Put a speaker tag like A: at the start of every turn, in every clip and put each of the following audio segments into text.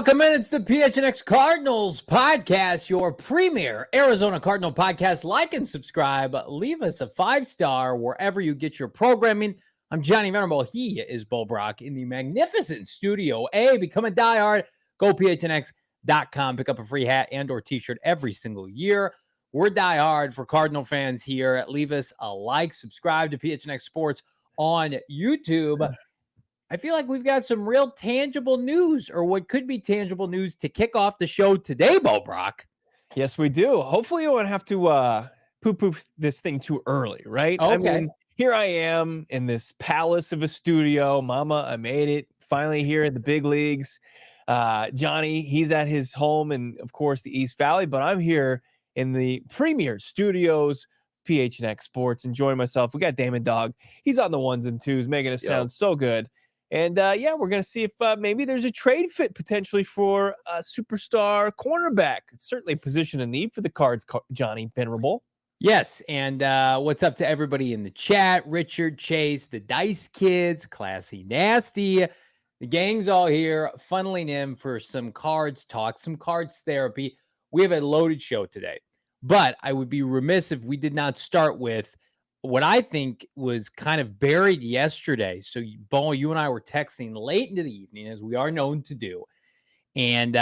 A: Welcome in. It's the PHNX Cardinals podcast, your premier Arizona Cardinal podcast. Like and subscribe. Leave us a 5-star wherever you get your programming. I'm Johnny Venerable. He is Bo Brack in the magnificent Studio A. Become a diehard. Go PHNX.com. Pick up a free hat and or t-shirt every single year. We're diehard for Cardinal fans here. Leave us a like. Subscribe to PHNX Sports on YouTube. I feel like we've got some real tangible news, or what could be tangible news, to kick off the show today, Bo Brack.
B: Yes, we do. Hopefully you won't have to poo-poo this thing too early, right?
A: Okay.
B: I mean, here I am in this palace of a studio. Mama, I made it. Finally here in the big leagues. Johnny, he's at his home in, of course, the East Valley, but I'm here in the premier studios, PHNX Sports, enjoying myself. We got Damon Dog. He's on the ones and twos, making it sound so good. And, yeah, we're going to see if maybe there's a trade fit potentially for a superstar cornerback. It's certainly a position of need for the Cards, Johnny Venerable.
A: Yes, and what's up to everybody in the chat? Richard, Chase, the Dice Kids, Classy Nasty. The gang's all here, funneling in for some Cards talk, some Cards therapy. We have a loaded show today. But I would be remiss if we did not start with what I think was kind of buried yesterday. So, Bo, you and I were texting late into the evening, as we are known to do. And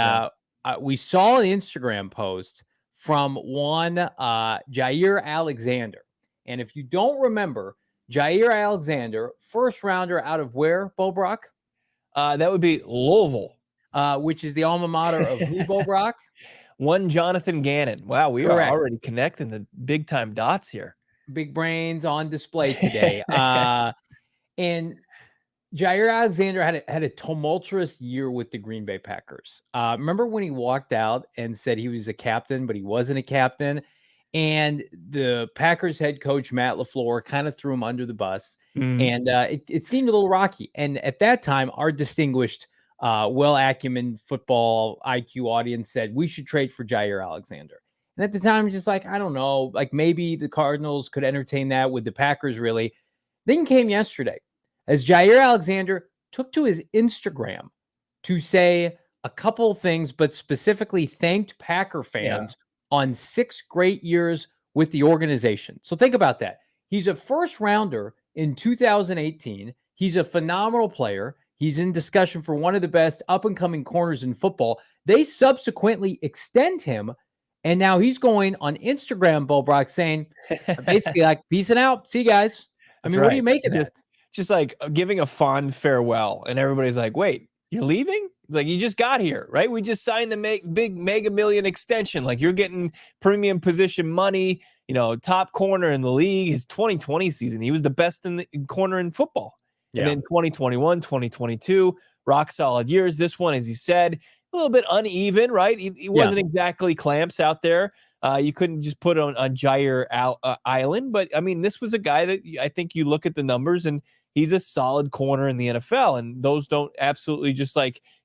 A: we saw an Instagram post from one Jaire Alexander. And if you don't remember, Jaire Alexander, first rounder out of where, Bo Brack?
B: That would be Louisville.
A: Which is the alma mater of who, Bo Brack?
B: One Jonathan Gannon. Wow, we are already connecting the big-time dots here.
A: Big brains on display today. And Jaire Alexander had a tumultuous year with the Green Bay Packers. Remember when he walked out and said he was a captain, but he wasn't a captain? And the Packers head coach, Matt LaFleur, kind of threw him under the bus. And it seemed a little rocky. And at that time, our distinguished, well-acumen football IQ audience said we should trade for Jaire Alexander. And at the time, just like, I don't know, like maybe the Cardinals could entertain that with the Packers, really. Then came yesterday, as Jaire Alexander took to his Instagram to say a couple things, but specifically thanked Packer fans on 6 great years with the organization. So think about that. He's a first rounder in 2018. He's a phenomenal player. He's in discussion for one of the best up-and-coming corners in football. They subsequently extend him. And now he's going on Instagram, Bo Brack, saying basically like, peacing out. See you guys. I mean, what do you make of that?
B: Just like giving a fond farewell. And everybody's like, wait, you're leaving? It's like, you just got here, right? We just signed the big mega million extension. Like, you're getting premium position money, top corner in the league. His 2020 season, he was the best in the corner in football. Yeah. And then 2021, 2022, rock solid years. This one, as he said, a little bit uneven, right? He wasn't exactly clamps out there. You couldn't just put on Jaire Island, but I mean, this was a guy that I think you look at the numbers and he's a solid corner in the NFL, and those don't absolutely just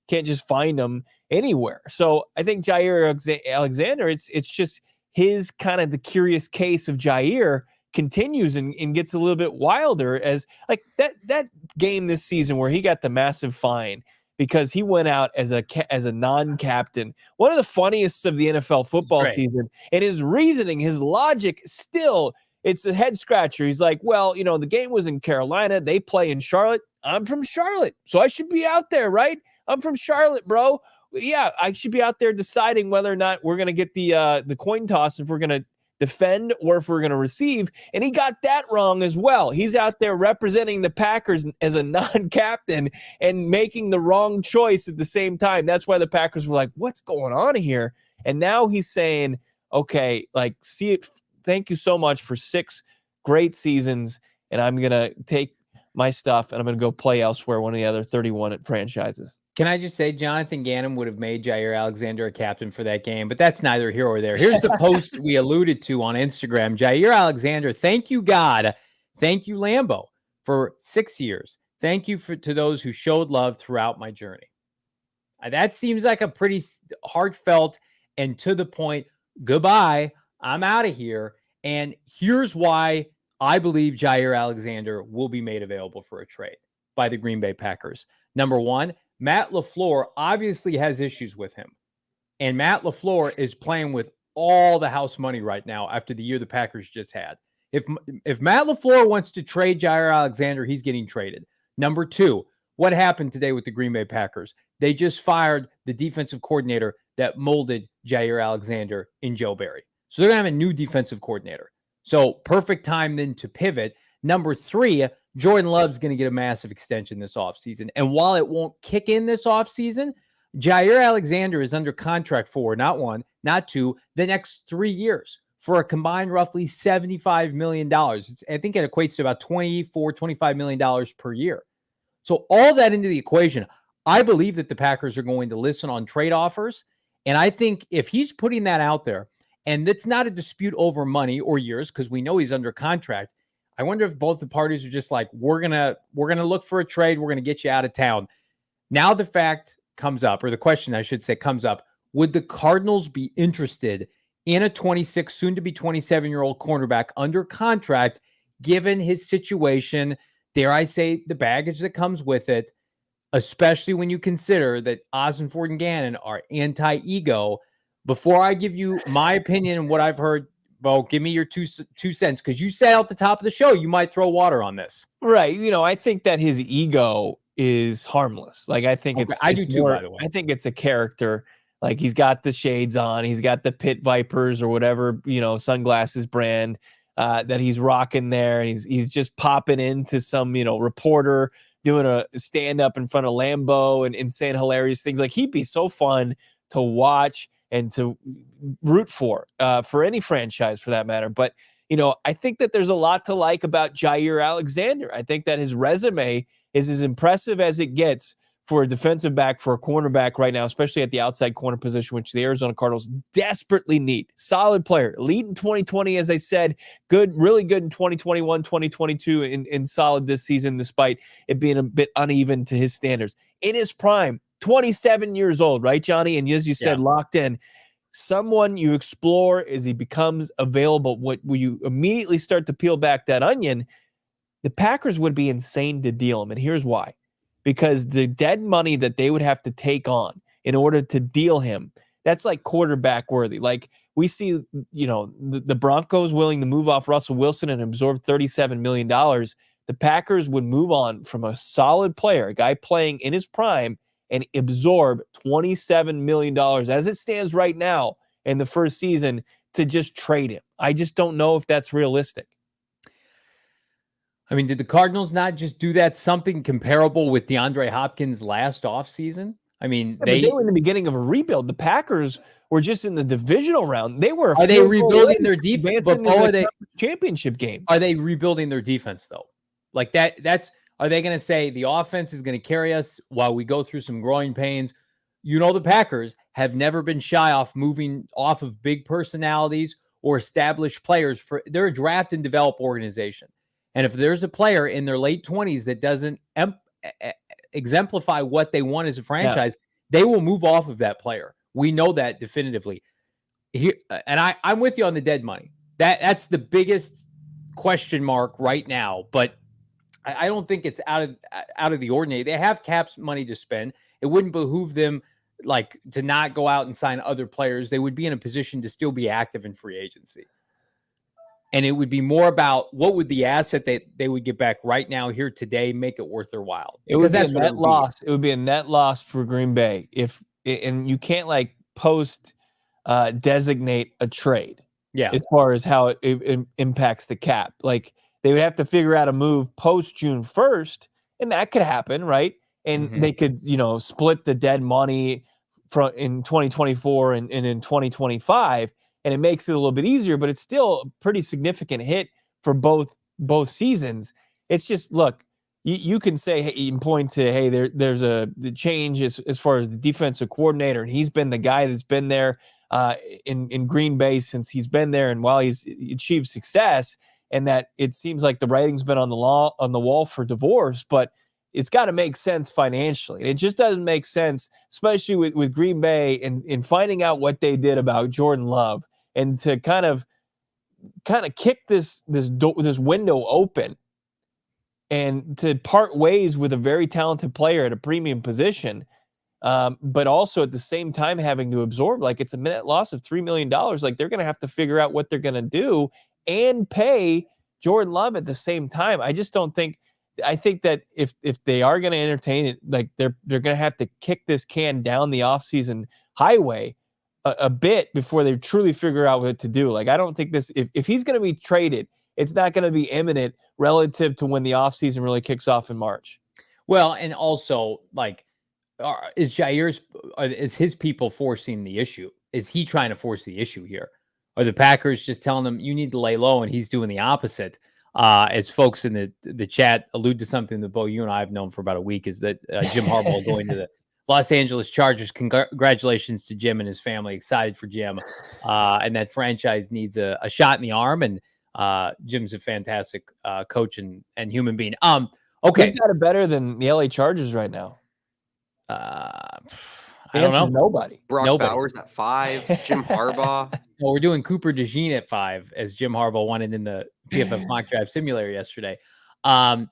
B: can't just find them anywhere. So I think Jaire Alexander, it's just his kind of the curious case of Jaire continues and gets a little bit wilder as like that game this season where he got the massive fine because he went out as a non-captain. One of the funniest of the NFL football season. And his reasoning, his logic, still, it's a head scratcher. He's like, well, the game was in Carolina. They play in Charlotte. I'm from Charlotte, so I should be out there, right? I'm from Charlotte, bro. Yeah, I should be out there deciding whether or not we're going to get the coin toss, if we're going to defend or if we're going to receive. And he got that wrong as well. He's out there representing the Packers as a non-captain and making the wrong choice at the same time. That's why the Packers were like, what's going on here? And now he's saying, okay, thank you so much for 6 great seasons. And I'm going to take my stuff and I'm going to go play elsewhere, one of the other 31 franchises.
A: Can I just say Jonathan Gannon would have made Jaire Alexander a captain for that game, but that's neither here or there. Here's the post we alluded to on Instagram. Jaire Alexander, thank you, God. Thank you, Lambo, for 6 years. Thank you to those who showed love throughout my journey. That seems like a pretty heartfelt and to the point, goodbye, I'm out of here. And here's why I believe Jaire Alexander will be made available for a trade by the Green Bay Packers. Number one, Matt LaFleur obviously has issues with him. And Matt LaFleur is playing with all the house money right now after the year the Packers just had. If Matt LaFleur wants to trade Jaire Alexander, he's getting traded. Number two, what happened today with the Green Bay Packers? They just fired the defensive coordinator that molded Jaire Alexander in Joe Barry. So they're going to have a new defensive coordinator. So perfect time then to pivot. Number three, Jordan Love's going to get a massive extension this offseason. And while it won't kick in this offseason, Jaire Alexander is under contract for not one, not two, the next 3 years for a combined roughly $75 million. I think it equates to about $25 million per year. So all that into the equation, I believe that the Packers are going to listen on trade offers. And I think if he's putting that out there, and it's not a dispute over money or years, because we know he's under contract, I wonder if both the parties are just like, we're gonna look for a trade, we're gonna get you out of town. Now the fact comes up, or the question I should say comes up, would the Cardinals be interested in a 26, soon to be 27-year-old cornerback under contract, given his situation, dare I say, the baggage that comes with it, especially when you consider that Ossenford and Gannon are anti-ego? Before I give you my opinion and what I've heard, Bo, give me your two cents, because you said at the top of the show you might throw water on this.
B: Right. I think that his ego is harmless. Like, I think
A: I do too, by the way.
B: I think it's a character. Like, he's got the shades on, he's got the Pit Vipers or whatever, sunglasses brand that he's rocking there. And he's just popping into some, reporter doing a stand up in front of Lambeau and saying hilarious things. Like, he'd be so fun to watch and to root for any franchise for that matter. But, I think that there's a lot to like about Jaire Alexander. I think that his resume is as impressive as it gets for a defensive back, for a cornerback right now, especially at the outside corner position, which the Arizona Cardinals desperately need. Solid player. Elite in 2020, as I said. Good, really good in 2021, 2022, and solid this season, despite it being a bit uneven to his standards. In his prime, 27 years old, right, Johnny? And as you said, locked in. Someone you explore as he becomes available. When you immediately start to peel back that onion, the Packers would be insane to deal him. And here's why. Because the dead money that they would have to take on in order to deal him, that's like quarterback worthy. Like, we see, the Broncos willing to move off Russell Wilson and absorb $37 million. The Packers would move on from a solid player, a guy playing in his prime, and absorb $27 million as it stands right now in the first season to just trade him. I just don't know if that's realistic.
A: I mean, did the Cardinals not just do that something comparable with DeAndre Hopkins last offseason? I mean,
B: they were in the beginning of a rebuild. The Packers were just in the divisional round. They were.
A: Are they rebuilding their defense? But
B: are they championship game?
A: Are they rebuilding their defense though? Like that's. Are they going to say the offense is going to carry us while we go through some growing pains? The Packers have never been shy off moving off of big personalities or established players. They're a draft and develop organization. And if there's a player in their late 20s that doesn't exemplify what they want as a franchise, they will move off of that player. We know that definitively. And I'm with you on the dead money. That's the biggest question mark right now. But I don't think it's out of the ordinary. They have caps money to spend. It wouldn't behoove them to not go out and sign other players. They would be in a position to still be active in free agency. And it would be more about what would the asset that they would get back right now here today make it worth their while.
B: It would be a net loss. It would be a net loss for Green Bay and you can't post designate a trade.
A: Yeah.
B: As far as how it impacts the cap, they would have to figure out a move post June 1st, and that could happen, right? And they could, split the dead money in 2024 and in 2025, and it makes it a little bit easier, but it's still a pretty significant hit for both seasons. It's just, look, you can say, hey, you can point to, hey, there's the change as far as the defensive coordinator, and he's been the guy that's been there in Green Bay since he's been there, and while he's achieved success, and that it seems like the writing's been on the wall for divorce, but it's got to make sense financially. And it just doesn't make sense, especially with Green Bay and finding out what they did about Jordan Love, and to kind of kick this window open and to part ways with a very talented player at a premium position, but also at the same time having to absorb, like, it's a net loss of $3 million. Like, they're going to have to figure out what they're going to do and pay Jordan Love at the same time. I just don't think. I think that if they are going to entertain it, like, they're going to have to kick this can down the offseason highway a bit before they truly figure out what to do. Like, I don't think this. If he's going to be traded, it's not going to be imminent relative to when the offseason really kicks off in March.
A: Well, and also, like, is his people forcing the issue? Is he trying to force the issue here? Are the Packers just telling him you need to lay low, and he's doing the opposite? As folks in the chat allude to something that, Bo, you and I have known for about a week, is that Jim Harbaugh going to the Los Angeles Chargers. Congratulations to Jim and his family. Excited for Jim. And that franchise needs a shot in the arm, and Jim's a fantastic coach and human being. Okay.
B: Who's got it better than the LA Chargers right now?
A: I don't know.
B: Nobody.
C: Brock Bowers at 5, Jim Harbaugh.
A: Well, we're doing Cooper DeJean at 5, as Jim Harbaugh wanted in the PFF mock draft simulator yesterday. I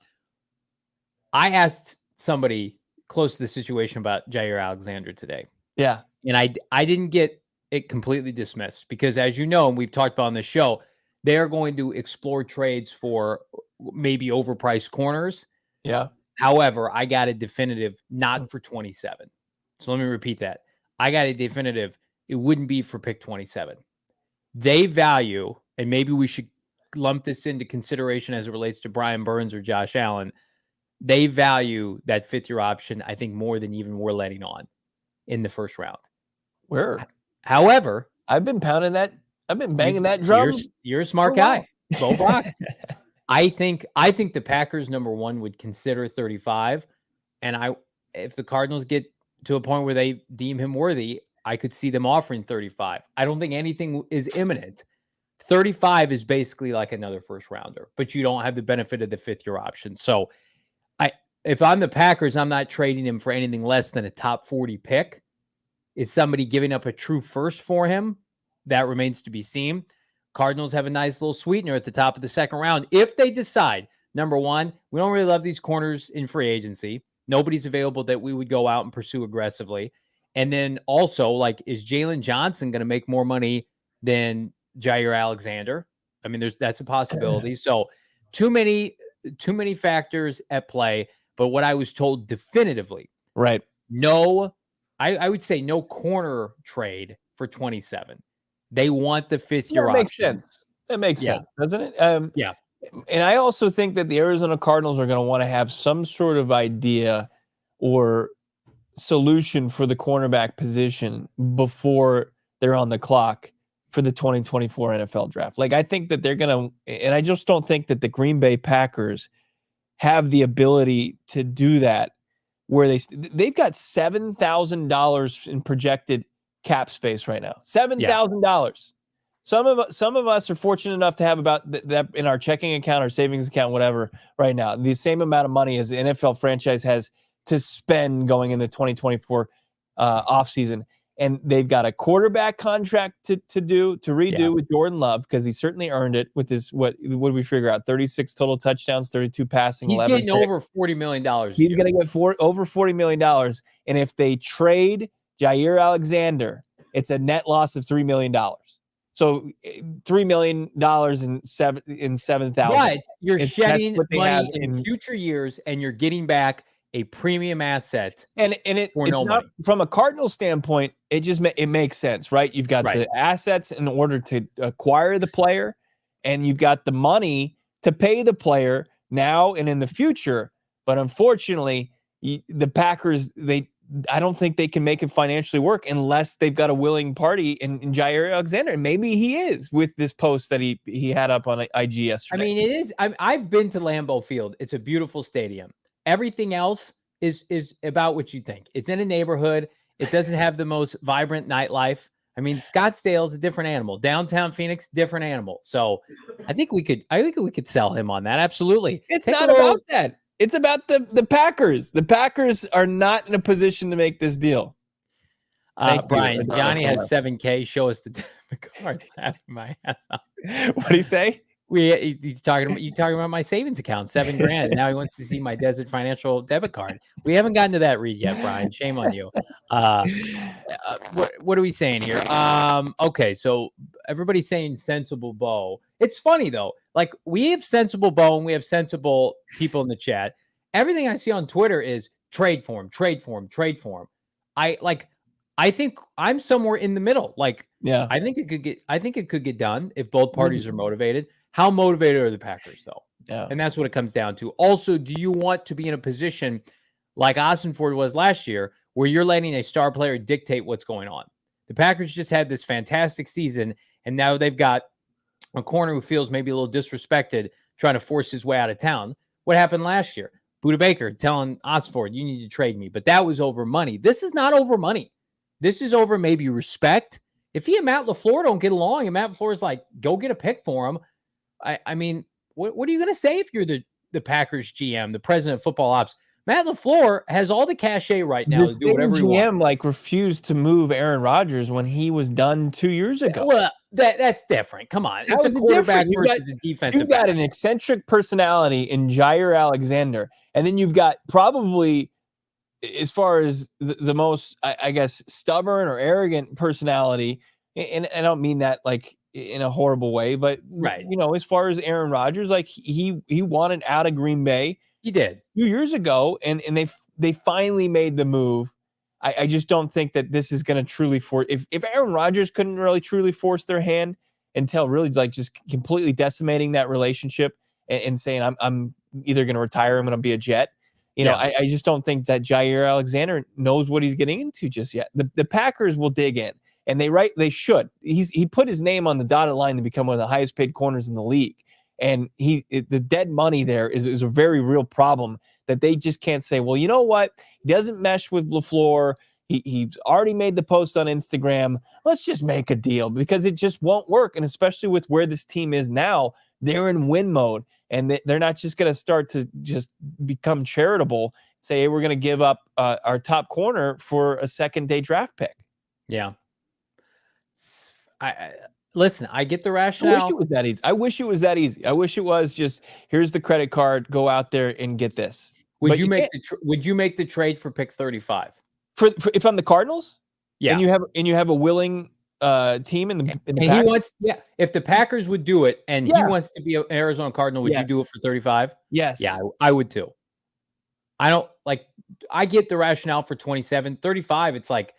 A: asked somebody close to the situation about Jaire Alexander today.
B: Yeah.
A: And I didn't get it completely dismissed, because, as you know, and we've talked about on the show, they are going to explore trades for maybe overpriced corners.
B: Yeah.
A: However, I got a definitive not for 27. So let me repeat that. I got a definitive. It wouldn't be for pick 27. They value, and maybe we should lump this into consideration as it relates to Brian Burns or Josh Allen. They value that fifth-year option, I think, more than even we're letting on in the first round. However,
B: I've been pounding that. I've been banging that drum.
A: You're a smart guy, Bo Brock. I think the Packers, number one, would consider 35, and if the Cardinals get to a point where they deem him worthy, I could see them offering 35. I don't think anything is imminent. 35 is basically like another first rounder, but you don't have the benefit of the fifth-year option. So if I'm the Packers, I'm not trading him for anything less than a top 40 pick. Is somebody giving up a true first for him? That remains to be seen. Cardinals have a nice little sweetener at the top of the second round. If they decide, number one, we don't really love these corners in free agency. Nobody's available that we would go out and pursue aggressively. And then also, like, is Jalen Johnson going to make more money than Jaire Alexander? I mean, that's a possibility. So too many factors at play. But what I was told definitively,
B: right?
A: No, I would say no corner trade for 27. They want the fifth-year option.
B: Makes sense. That makes sense, doesn't it?
A: Yeah.
B: And I also think that the Arizona Cardinals are going to want to have some sort of idea or solution for the cornerback position before they're on the clock for the 2024 NFL draft. Like, I think that they're going to, and I just don't think that the Green Bay Packers have the ability to do that, where they've got $7,000 in projected cap space right now. $7,000. Some of us are fortunate enough to have about that in our checking account or savings account, whatever, right now. The same amount of money as the NFL franchise has to spend going in the 2024 offseason. And they've got a quarterback contract to redo with Jordan Love, because he certainly earned it with his, what did we figure out? 36 total touchdowns, 32 passing.
A: He's
B: 11
A: getting over $40 million.
B: He's going to get over $40 million. And if they trade Jaire Alexander, it's a net loss of $3 million. So $3 million in 7,000.
A: But you're shedding money in future years, and you're getting back a premium asset.
B: And it's not, from a Cardinals standpoint, it makes sense, right? You've got the assets in order to acquire the player, and you've got the money to pay the player now and in the future. But unfortunately, the Packers, I don't think they can make it financially work unless they've got a willing party in Jaire Alexander. And maybe he is, with this post that he had up on IG yesterday.
A: I mean, it is. I've been to Lambeau Field. It's a beautiful stadium. Everything else is about what you think. It's in a neighborhood. It doesn't have the most vibrant nightlife. I mean, Scottsdale is a different animal. Downtown Phoenix, different animal. So I think we could sell him on that. Absolutely.
B: It's
A: Take a
B: not
A: little-
B: about that. It's about the Packers. The Packers are not in a position to make this deal. Thank you,
A: Brian,
B: Adana
A: Johnny has
B: Fuller.
A: 7K. Show us the card. Laughing my ass off.
B: What'd he say?
A: He's talking about my savings account, $7,000. Now he wants to see my Desert Financial debit card. We haven't gotten to that read yet, Brian. Shame on you. What are we saying here? Okay, so everybody's saying sensible Bo. It's funny though. Like we have sensible Bo and we have sensible people in the chat. Everything I see on Twitter is trade for him, trade for him, trade for him. I think I'm somewhere in the middle. Like,
B: Yeah,
A: I think it could get done if both parties are motivated. How motivated are the Packers, though?
B: yeah.
A: And that's what it comes down to. Also, do you want to be in a position like Ossenford was last year, where you're letting a star player dictate what's going on? The Packers just had this fantastic season, and now they've got a corner who feels maybe a little disrespected, trying to force his way out of town. What happened last year? Buda Baker telling Ossenford, you need to trade me. But that was over money. This is not over money. This is over maybe respect. If he and Matt LaFleur don't get along, and Matt LaFleur's like, go get a pick for him, I mean, what are you going to say if you're the Packers GM, the president of football ops? Matt LaFleur has all the cachet right now to do whatever he wants.
B: Like refused to move Aaron Rodgers when he was done 2 years ago.
A: Well, that's different. Come on,
B: How
A: it's a
B: is it
A: quarterback
B: different?
A: versus a defensive.
B: You've got
A: back.
B: an eccentric personality in Jaire Alexander, and then you've got probably, as far as the most, I guess, stubborn or arrogant personality, and I don't mean that like in a horrible way, but
A: Right.
B: you know, as far as Aaron Rodgers, like he wanted out of Green Bay.
A: He did
B: 2 years ago, and they finally made the move. I just don't think that this is going to truly force. If Aaron Rodgers couldn't really truly force their hand until really like just completely decimating that relationship and saying I'm either going to retire, I'm going to be a Jet. You know, I just don't think that Jaire Alexander knows what he's getting into just yet. The Packers will dig in, and they should. He put his name on the dotted line to become one of the highest paid corners in the league. And the dead money there is a very real problem that they just can't say, well, you know what? He doesn't mesh with LaFleur. He's already made the post on Instagram. Let's just make a deal, because it just won't work. And especially with where this team is now, they're in win mode, and they're not just going to start to just become charitable, say, hey, we're going to give up our top corner for a second-day draft pick.
A: Yeah. Listen, I get the rationale.
B: I wish it was that easy. I wish it was just, here's the credit card, go out there and get this.
A: Would you make the trade for pick 35?
B: For if I'm the Cardinals?
A: Yeah.
B: And you have a willing team in the
A: and
B: Packers?
A: he wants, if the Packers would do it and he wants to be an Arizona Cardinal, would you do it for 35?
B: Yes.
A: Yeah, I would too. I get the rationale for 27. 35, it's like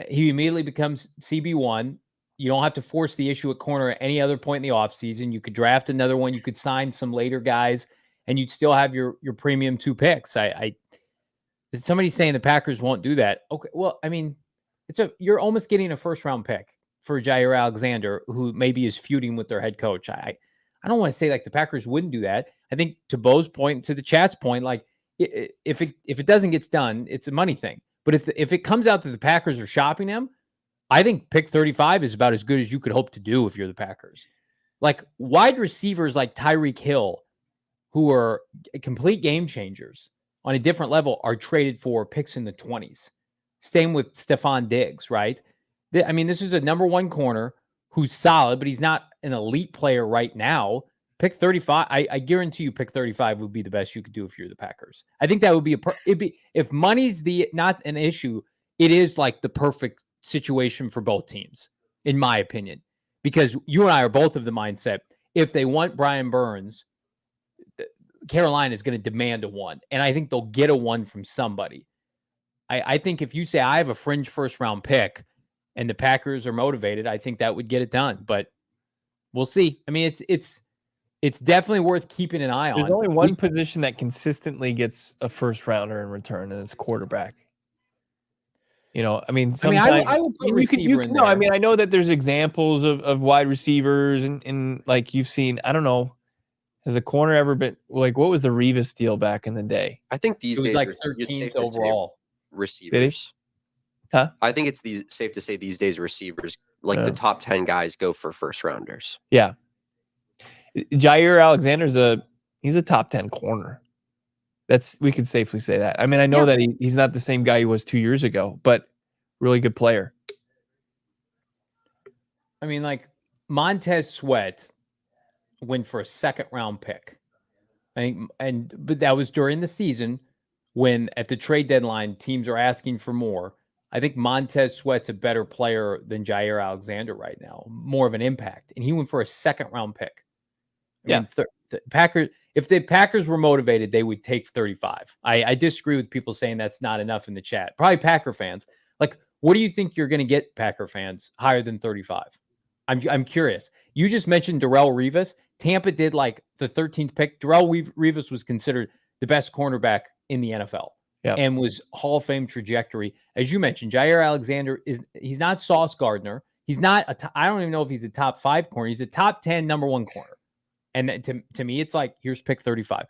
A: he immediately becomes CB1. You don't have to force the issue at corner at any other point in the offseason. You could draft another one. You could sign some later guys, and you'd still have your premium 2 picks. Somebody's saying the Packers won't do that. Okay, well, I mean, you're almost getting a first-round pick for Jaire Alexander, who maybe is feuding with their head coach. I don't want to say like the Packers wouldn't do that. I think to Bo's point, to the chat's point, like if it doesn't get done, it's a money thing. But if it comes out that the Packers are shopping him, I think pick 35 is about as good as you could hope to do if you're the Packers. Like wide receivers like Tyreek Hill, who are complete game changers on a different level, are traded for picks in the 20s. Same with Stephon Diggs, right? I mean, this is a number 1 corner who's solid, but he's not an elite player right now. Pick 35. I guarantee you pick 35 would be the best you could do if you're the Packers. I think that would be if money's not an issue, it is like the perfect situation for both teams, in my opinion, because you and I are both of the mindset, if they want Brian Burns, Carolina is going to demand a 1, and I think they'll get a 1 from somebody. I think if you say I have a fringe first round pick and the Packers are motivated, I think that would get it done, but we'll see. I mean, it's definitely worth keeping an eye on.
B: There's only one position that consistently gets a first rounder in return, and it's quarterback. You know, I mean, sometimes
A: I would put receiver in there.
B: No, I mean, I know that there's examples of wide receivers and like you've seen, I don't know, Has a corner ever been like, what was the Revis deal back in the day?
C: I think these
A: It was
C: days
A: like
C: it's
A: 13th
C: safe to say
A: overall.
C: receivers.
B: Huh?
C: I think it's safe to say these days receivers, like the top 10 guys, go for first rounders.
B: Yeah. Jaire Alexander's he's a top 10 corner. We could safely say that. I mean, I know that he's not the same guy he was 2 years ago, but really good player.
A: I mean, like Montez Sweat went for a second-round pick. I think, but that was during the season when at the trade deadline teams are asking for more. I think Montez Sweat's a better player than Jaire Alexander right now, more of an impact, and he went for a second-round pick. I mean, the Packers. If the Packers were motivated, they would take 35. I disagree with people saying that's not enough in the chat. Probably Packer fans. Like, what do you think you're going to get, Packer fans, higher than 35? I'm curious. You just mentioned Darrelle Revis. Tampa did like the 13th pick. Darrelle Revis was considered the best cornerback in the NFL and was Hall of Fame trajectory. As you mentioned, Jaire Alexander he's not Sauce Gardner. He's not I don't even know if he's a top 5 corner. He's a top 10 number 1 corner. And to me, it's like, here's pick 35.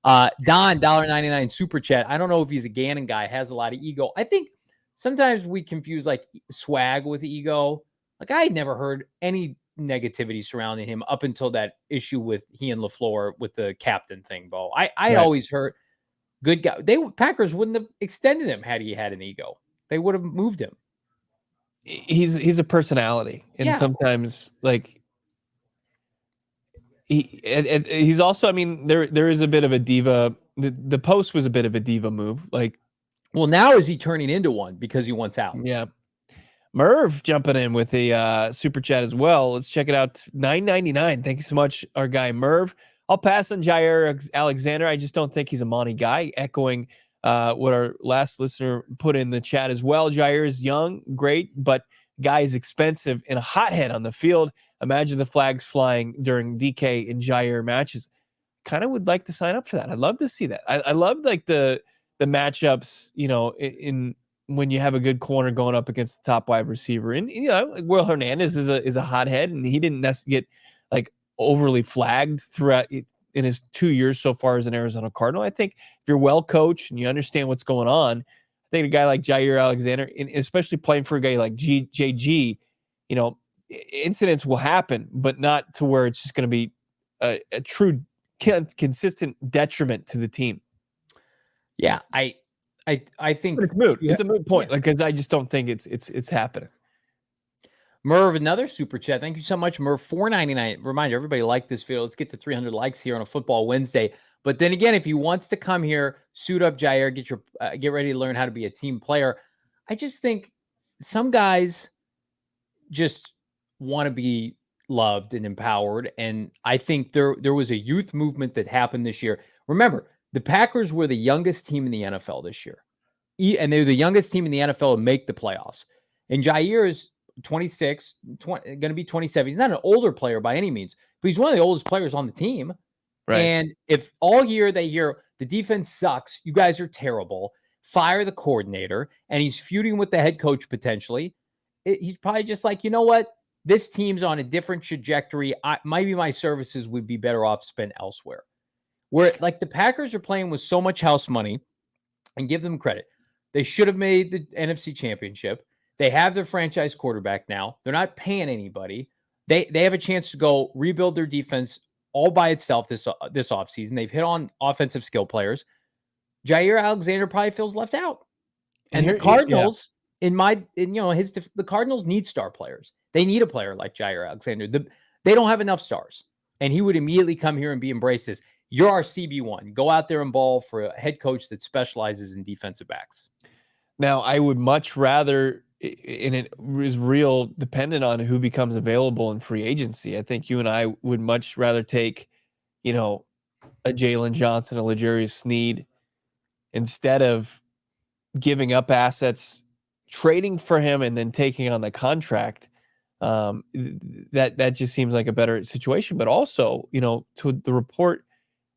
A: Don, $1.99 super chat. I don't know if he's a Gannon guy, has a lot of ego. I think sometimes we confuse like swag with ego. Like, I had never heard any negativity surrounding him up until that issue with he and LaFleur with the captain thing, Bo. I always heard good guy. Packers wouldn't have extended him had he had an ego. They would have moved him.
B: He's a personality, and sometimes like he's also. I mean, there is a bit of a diva. The post was a bit of a diva move. Like,
A: well, now is he turning into one because he wants out?
B: Yeah. Merv jumping in with a super chat as well. Let's check it out. $9.99. Thank you so much, our guy Merv. I'll pass on Jaire Alexander. I just don't think he's a money guy. Echoing what our last listener put in the chat as well. Jaire is young, great, but guy is expensive and a hothead on the field. Imagine the flags flying during DK and Jaire matches. Kind of would like to sign up for that. I'd love to see that. I love like the matchups, in when you have a good corner going up against the top wide receiver. And Will Hernandez is a hothead, and he didn't necessarily get like overly flagged throughout in his 2 years so far as an Arizona Cardinal. I think if you're well coached and you understand what's going on, I think a guy like Jaire Alexander, and especially playing for a guy like JG, incidents will happen, but not to where it's just going to be a true consistent detriment to the team.
A: Yeah, I think
B: but it's moot. It's a moot point, because I just don't think it's happening.
A: Merv, another super chat. Thank you so much, Merv. $4.99. Reminder, everybody like this video. Let's get to 300 likes here on a football Wednesday. But then again, if he wants to come here, suit up, Jaire, get ready to learn how to be a team player. I just think some guys just want to be loved and empowered. And I think there was a youth movement that happened this year. Remember, the Packers were the youngest team in the NFL this year. And they're the youngest team in the NFL to make the playoffs. And Jaire is 26, going to be 27. He's not an older player by any means, but he's one of the oldest players on the team. Right. And if all year they hear the defense sucks, you guys are terrible, fire the coordinator, and he's feuding with the head coach potentially, he's probably just like, you know what? This team's on a different trajectory. Maybe my services would be better off spent elsewhere. Where like the Packers are playing with so much house money, and give them credit. They should have made the NFC Championship. They have their franchise quarterback now. They're not paying anybody. They have a chance to go rebuild their defense all by itself this offseason. They've hit on offensive skill players. Jaire Alexander probably feels left out. And the Cardinals, the Cardinals need star players. They need a player like Jaire Alexander. They don't have enough stars. And he would immediately come here and be embraced as, you're our CB1. Go out there and ball for a head coach that specializes in defensive backs.
B: Now, I would much rather, and it is real dependent on who becomes available in free agency. I think you and I would much rather take, a Jalen Johnson, a L'Jarius Sneed, instead of giving up assets, trading for him, and then taking on the contract. That just seems like a better situation. But also, to the report,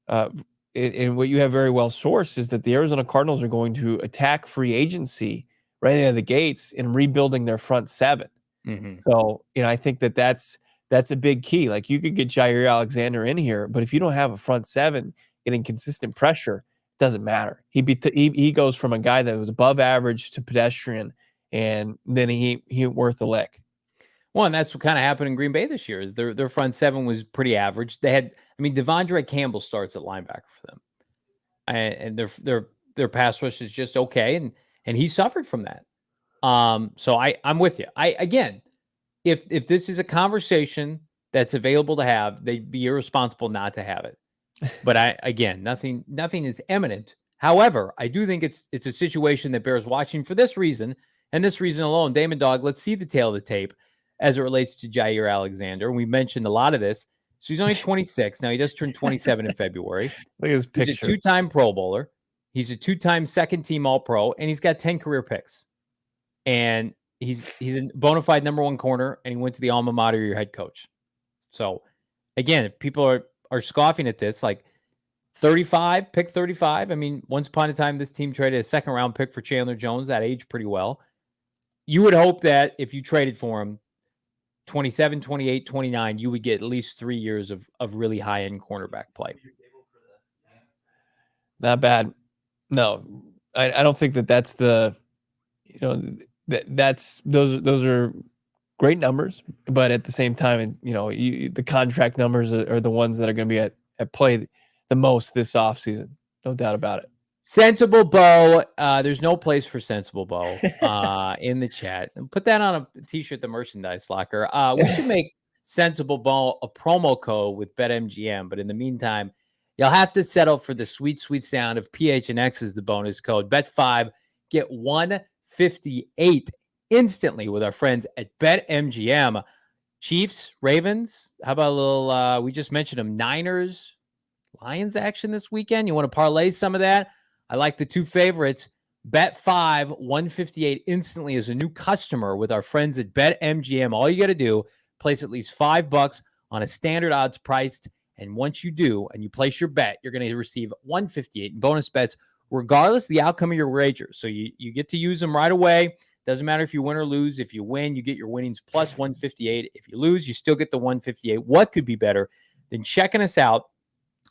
B: and what you have very well sourced is that the Arizona Cardinals are going to attack free agency right out of the gates in rebuilding their front seven. Mm-hmm. So, I think that's that's a big key. Like you could get Jaire Alexander in here, but if you don't have a front seven getting consistent pressure, it doesn't matter. He goes from a guy that was above average to pedestrian, and then he worth the lick.
A: Well, and that's what kind of happened in Green Bay this year. Is their front seven was pretty average. They had, I mean, Devondre Campbell starts at linebacker for them, and their pass rush is just okay, and he suffered from that. So I'm with you. Again, if this is a conversation that's available to have, they'd be irresponsible not to have it. But nothing is imminent. However, I do think it's a situation that bears watching for this reason, and this reason alone. Damon Dog, let's see the tail of the tape as it relates to Jaire Alexander. We mentioned a lot of this. So he's only 26. Now he just turned 27 in February.
B: Look at his picture.
A: He's a 2-time Pro Bowler. He's a 2-time second-team All-Pro, and he's got 10 career picks. And he's a bona fide number 1 corner, and he went to the alma mater of your head coach. So, again, if people are scoffing at this, like 35, pick 35. I mean, once upon a time, this team traded a second-round pick for Chandler Jones. That aged pretty well. You would hope that if you traded for him, 27, 28, 29, you would get at least 3 years of really high-end cornerback play.
B: Not bad. No, I don't think that's the, those are great numbers, but at the same time, the contract numbers are the ones that are going to be at play the most this offseason. No doubt about it.
A: Sensible Bo. There's no place for Sensible Bo in the chat. Put that on a t-shirt, the merchandise locker. We should make Sensible Bo a promo code with BetMGM, but in the meantime, you'll have to settle for the sweet, sweet sound of PHNX as the bonus code. Bet 5, get 158 instantly with our friends at BetMGM. Chiefs, Ravens, how about a little, we just mentioned them, Niners, Lions action this weekend. You want to parlay some of that? I like the 2 favorites. Bet 5, 158 instantly as a new customer with our friends at BetMGM. All you got to do, place at least $5 on a standard odds priced. And once you do, and you place your bet, you're going to receive 158 in bonus bets, regardless of the outcome of your wager. So you get to use them right away. Doesn't matter if you win or lose. If you win, you get your winnings plus 158. If you lose, you still get the 158. What could be better than checking us out?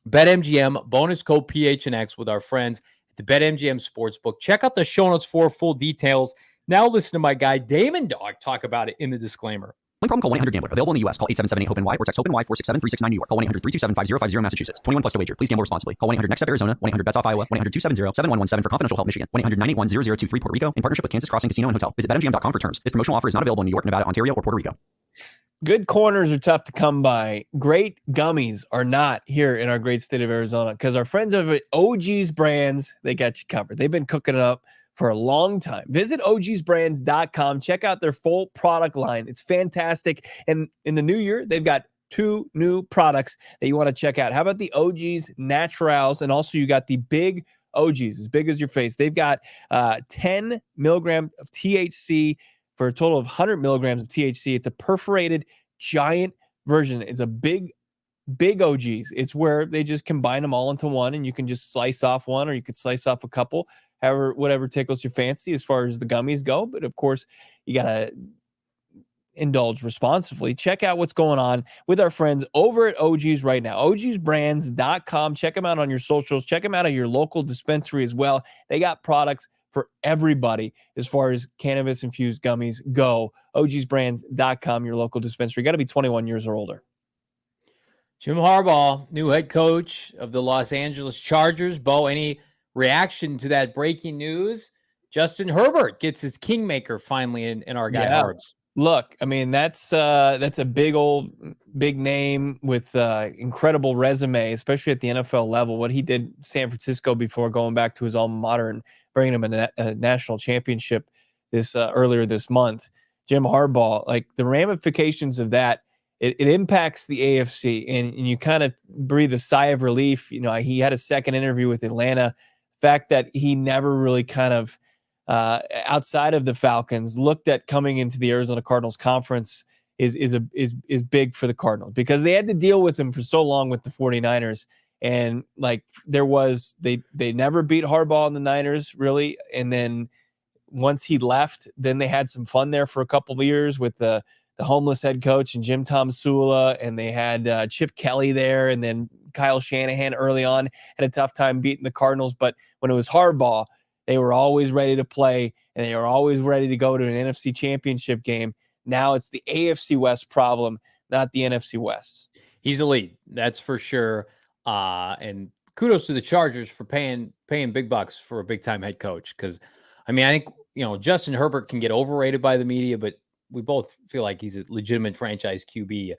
A: BetMGM, bonus code PHNX with our friends at the BetMGM Sportsbook. Check out the show notes for full details. Now listen to my guy Damon Dog talk about it in the disclaimer.
D: Only problem, call 1-800-GAMBLER. Available in the U.S. Call 877-8-HOPE-NY or text HOPE-NY 467-369 New York. Call 1-800-327-5050 Massachusetts. 21 plus to wager. Please gamble responsibly. Call 1-800-NEXT-STEP Arizona. 1-800-BETS-OFF Iowa. 1-800-270-7117 for confidential help Michigan. 1-800-981-0023 Puerto Rico in partnership with Kansas Crossing Casino and Hotel. Visit BetMGM.com for terms. This promotional offer is not available in New York, Nevada, Ontario, or Puerto Rico.
B: Good corners are tough to come by. Great gummies are not here in our great state of Arizona because our friends over at OG's Brands, they got you covered. They've been cooking it up for a long time. Visit ogsbrands.com. Check out their full product line. It's fantastic. And in the new year, they've got 2 new products that you want to check out. How about the OG's Naturals? And also you got the big OGs, as big as your face. They've got 10 milligrams of THC for a total of 100 milligrams of THC. It's a perforated giant version. It's a big OGs. It's where they just combine them all into one, and you can just slice off one, or you could slice off a couple, however, whatever tickles your fancy as far as the gummies go. But of course, you got to indulge responsibly. Check out what's going on with our friends over at OG's right now. ogsbrands.com. Check them out on your socials. Check them out at your local dispensary as well. They got products for everybody as far as cannabis-infused gummies go. ogsbrands.com, your local dispensary. Got to be 21 years or older.
A: Jim Harbaugh, new head coach of the Los Angeles Chargers. Bo, any reaction to that breaking news? Justin Herbert gets his kingmaker finally in our guy Harbs.
B: Look, I mean, that's a big name with incredible resume, especially at the NFL level. What he did in San Francisco before going back to his alma mater and bringing him a national championship earlier this month. Jim Harbaugh, like the ramifications of that, it impacts the AFC, and you kind of breathe a sigh of relief. He had a second interview with Atlanta. The fact that he never really kind of outside of the Falcons looked at coming into the Arizona Cardinals conference is big for the Cardinals, because they had to deal with him for so long with the 49ers. And like they never beat Harbaugh in the Niners really. And then once he left, then they had some fun there for a couple of years with the the homeless head coach and Jim Tomsula, and they had Chip Kelly there, and then Kyle Shanahan early on had a tough time beating the Cardinals. But when it was Harbaugh, they were always ready to play, and they were always ready to go to an NFC championship game. Now it's the AFC West problem, not the NFC West.
A: He's elite, that's for sure. And kudos to the Chargers for paying big bucks for a big-time head coach. Because, I mean, I think, Justin Herbert can get overrated by the media, but we both feel like he's a legitimate franchise QB.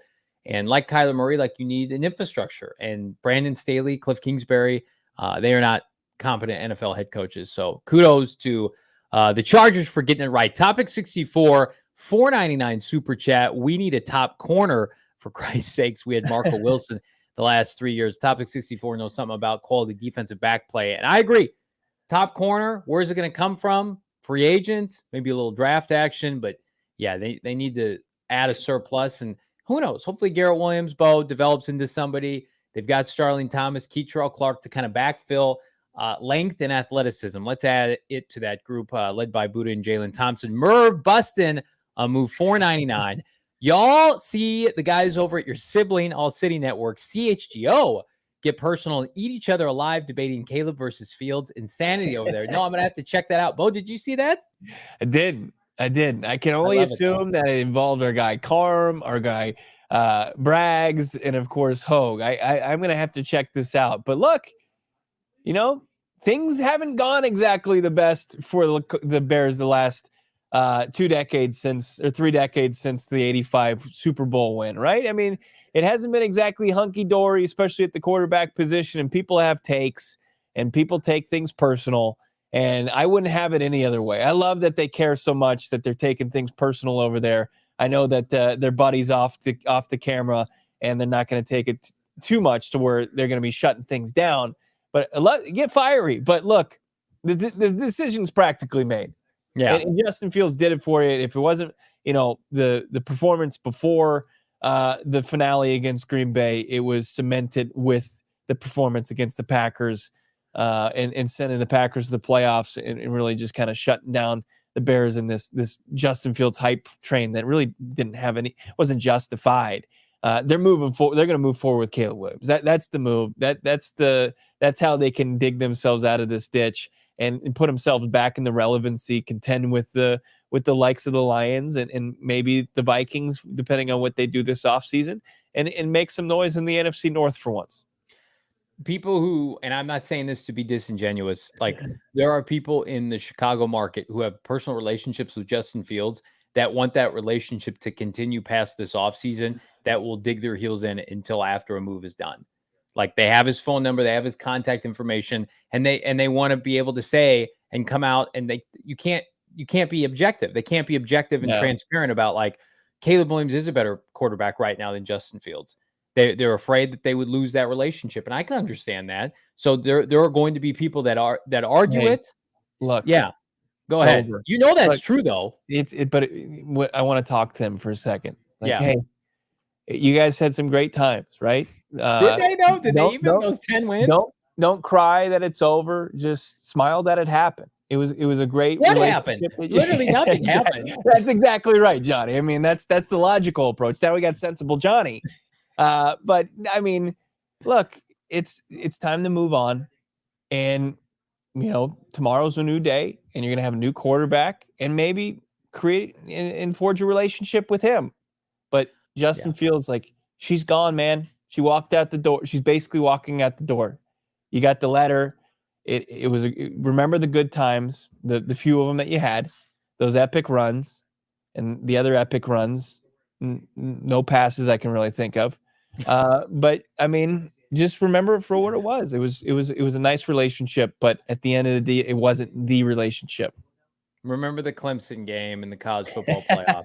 A: And like Kyler Murray, like, you need an infrastructure. And Brandon Staley, Cliff Kingsbury, they are not competent NFL head coaches. So kudos to the Chargers for getting it right. Topic 64, $4.99 super chat. We need a top corner, for Christ's sakes. We had Marco Wilson the last 3 years. Topic 64 knows something about quality defensive back play. And I agree. Top corner, where's it going to come from? Free agent, maybe a little draft action. But yeah, they need to add a surplus. And who knows? Hopefully Garrett Williams-Bowe develops into somebody. They've got Starling Thomas, Keitrell Clark to kind of backfill length and athleticism. Let's add it to that group led by Buda and Jalen Thompson. Merv Bustin, move $4.99. Y'all see the guys over at your sibling AllCITY network, CHGO, get personal and eat each other alive debating Caleb versus Fields. Insanity over there. No, I'm going to have to check that out. Bo, did you see that?
B: I did. I can only assume that it involved our guy Carm, our guy Braggs, and of course Hogue. I'm going to have to check this out. But look, things haven't gone exactly the best for the Bears the last 3 decades since the 85 Super Bowl win, right? I mean, it hasn't been exactly hunky-dory, especially at the quarterback position, and people have takes, and people take things personal, and I wouldn't have it any other way. I love that they care so much that they're taking things personal over there. I know that their buddies off the camera, and they're not going to take it too much to where they're going to be shutting things down, but get fiery. But look, the decision's practically made.
A: Yeah.
B: And Justin Fields did it for you. If it wasn't, the performance before the finale against Green Bay, it was cemented with the performance against the Packers and sending the Packers to the playoffs and really just kind of shutting down the Bears in this Justin Fields hype train that really wasn't justified. They're moving forward. They're going to move forward with Caleb Williams. That's the move. That's how they can dig themselves out of this ditch and put themselves back in the relevancy, contend with the likes of the Lions and maybe the Vikings, depending on what they do this offseason, and make some noise in the NFC North for once.
A: People who, and I'm not saying this to be disingenuous, like there are people in the Chicago market who have personal relationships with Justin Fields that want that relationship to continue past this offseason, that will dig their heels in until after a move is done. Like they have his phone number, they have his contact information, and they want to be able to say and come out, and you can't be objective. They can't be objective and transparent about like Caleb Williams is a better quarterback right now than Justin Fields. They're afraid that they would lose that relationship, and I can understand that. So there are going to be people that argue it.
B: Look,
A: yeah, go ahead.
B: Over.
A: That's true though.
B: I want to talk to them for a second. Like,
A: yeah.
B: Hey, you guys had some great times, right?
A: Did they know? Did they even those 10 wins?
B: Don't cry that it's over. Just smile that it happened. It was a great.
A: What happened? Literally nothing happened.
B: That's exactly right, Johnny. I mean, that's the logical approach. Now we got sensible Johnny. But I mean, look, it's time to move on, and tomorrow's a new day, and you're gonna have a new quarterback, and maybe create and forge a relationship with him. But Justin Fields, like, she's gone, man. She walked out the door. She's basically walking out the door. You got the letter. It was remember the good times, the few of them that you had, those epic runs, and the other epic runs. No passes I can really think of. But I mean, just remember it for what it was. It was a nice relationship, but at the end of the day, it wasn't the relationship.
A: Remember the Clemson game in the college football playoff.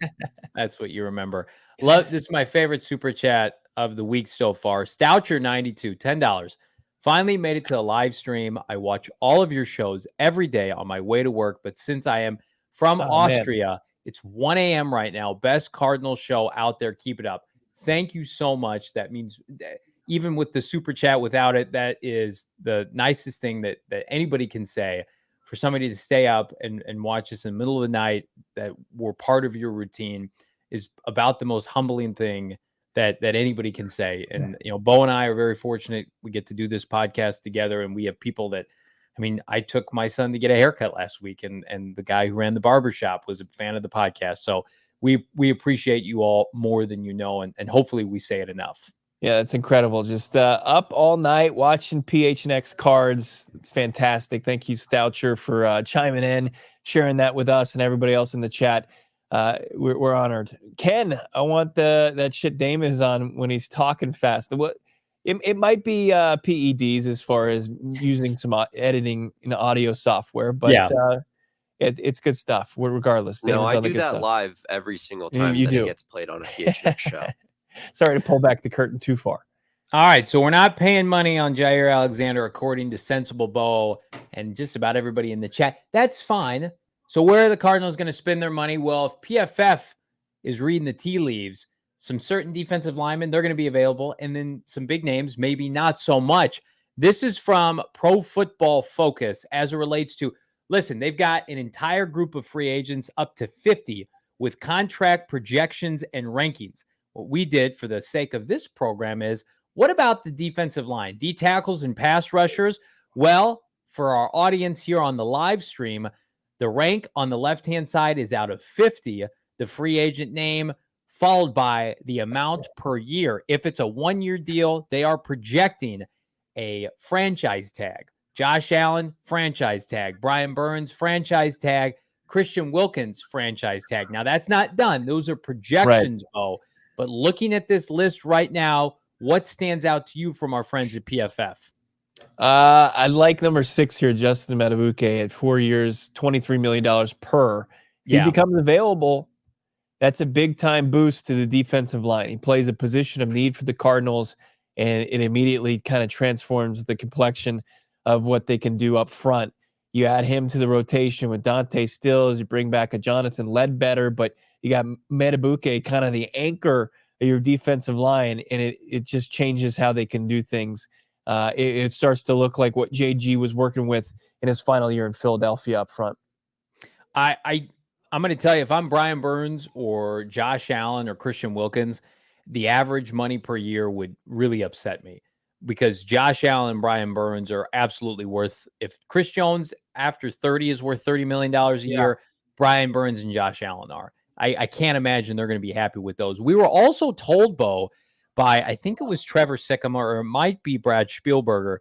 A: That's what you remember. This is my favorite super chat of the week so far. Stoucher92, $10. Finally made it to a live stream. I watch all of your shows every day on my way to work, but since I am from Austria, it's 1 a.m. right now. Best Cardinals show out there. Keep it up. Thank you so much. That means even with the super chat, without it, that is the nicest thing that anybody can say. For somebody to stay up and watch us in the middle of the night, that we're part of your routine. is about the most humbling thing that anybody can say. And, Bo and I are very fortunate. We get to do this podcast together, and we have people that, I took my son to get a haircut last week, and the guy who ran the barbershop was a fan of the podcast. So we appreciate you all more than you know, and hopefully we say it enough.
B: Yeah, that's incredible. Just up all night watching PHNX cards. It's fantastic. Thank you, Stoucher, for chiming in, sharing that with us and everybody else in the chat. We're honored. Ken, I want that shit Damon is on when he's talking fast. It might be PEDs as far as using some editing in audio software, but it's good stuff. Regardless,
C: no,
B: Damon's
C: I
B: on the
C: do
B: good
C: that
B: stuff.
C: live every single time
B: You
C: that
B: do.
C: it gets played on a PHNX show.
B: Sorry to pull back the curtain too far.
A: All right, so we're not paying money on Jaire Alexander, according to Sensible Bo and just about everybody in the chat. That's fine. So where are the Cardinals going to spend their money? Well, if PFF is reading the tea leaves, some certain defensive linemen, they're going to be available, and then some big names, maybe not so much. This is from Pro Football Focus as it relates to, listen, they've got an entire group of free agents, up to 50, with contract projections and rankings. What we did for the sake of this program is, what about the defensive line, D tackles and pass rushers? Well, for our audience here on the live stream, the rank on the left-hand side is out of 50, the free agent name, followed by the amount per year. If it's a 1-year deal, they are projecting a franchise tag. Josh Allen, franchise tag. Brian Burns, franchise tag. Christian Wilkins, franchise tag. Now, that's not done. Those are projections, Bo. But looking at this list right now, what stands out to you from our friends at PFF?
B: I like number 6 here, Justin Matabuke, at 4 years, $23 million per. If he becomes available, that's a big-time boost to the defensive line. He plays a position of need for the Cardinals, and it immediately kind of transforms the complexion of what they can do up front. You add him to the rotation with Dante Stills, you bring back a Jonathan Ledbetter, but you got Matabuke, kind of the anchor of your defensive line, and it just changes how they can do things. It starts to look like what JG was working with in his final year in Philadelphia up front.
A: I'm going to tell you, if I'm Brian Burns or Josh Allen or Christian Wilkins, the average money per year would really upset me, because Josh Allen and Brian Burns are absolutely worth, if Chris Jones after 30 is worth $30 million a year, Brian Burns and Josh Allen are. I can't imagine they're going to be happy with those. We were also told, Bo, by, I think it was Trevor Sycamore, or it might be Brad Spielberger,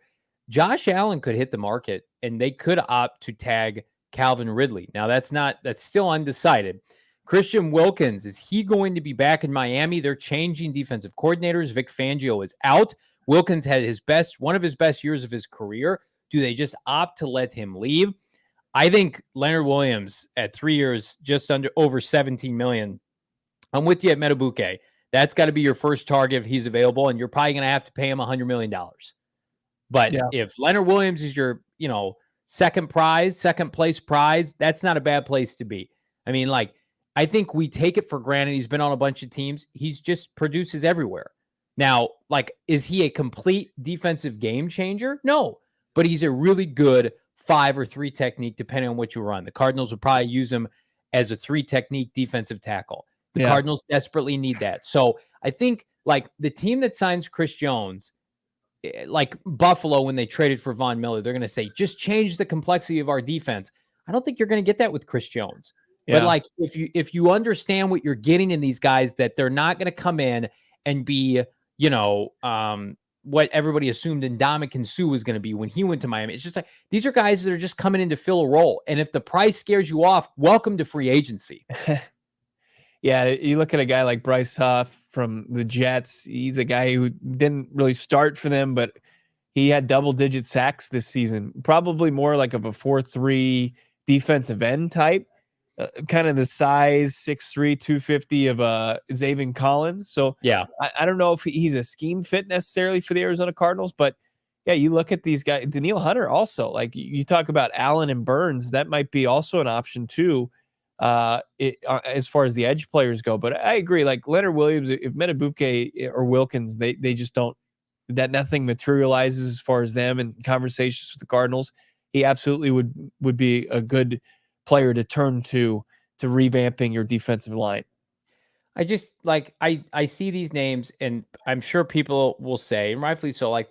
A: Josh Allen could hit the market and they could opt to tag Calvin Ridley. Now, that's still undecided. Christian Wilkins, is he going to be back in Miami? They're changing defensive coordinators. Vic Fangio is out. Wilkins had one of his best years of his career. Do they just opt to let him leave? I think Leonard Williams at 3 years, just over $17 million. I'm with you at Matabuke. That's got to be your first target if he's available, and you're probably going to have to pay him $100 million. But if Leonard Williams is your, second place prize, that's not a bad place to be. I think we take it for granted. He's been on a bunch of teams. He's just produces everywhere. Now, is he a complete defensive game changer? No, but he's a really good 5 or 3 technique, depending on what you run. The Cardinals would probably use him as a 3 technique defensive tackle. The Cardinals desperately need that. So I think the team that signs Chris Jones, like Buffalo when they traded for Von Miller, they're going to say, just change the complexity of our defense. I don't think you're going to get that with Chris Jones. Yeah. But if you understand what you're getting in these guys, that they're not going to come in and be, what everybody assumed Ndamukong Suh was going to be when he went to Miami. It's just these are guys that are just coming in to fill a role. And if the price scares you off, welcome to free agency.
B: Yeah, you look at a guy like Bryce Huff from the Jets. He's a guy who didn't really start for them, but he had double-digit sacks this season. Probably more like of a 4-3 defensive end type. Kind of the size, 6'3", 250 of Zaven Collins. So I don't know if he's a scheme fit necessarily for the Arizona Cardinals, but you look at these guys. Danielle Hunter also, you talk about Allen and Burns, that might be also an option too, as far as the edge players go. But I agree, Leonard Williams, if Matabuke or Wilkins, they just don't, that nothing materializes as far as them and conversations with the Cardinals. He absolutely would be a good player to turn to revamping your defensive line.
A: I just like I see these names, and I'm sure people will say, and rightfully so, like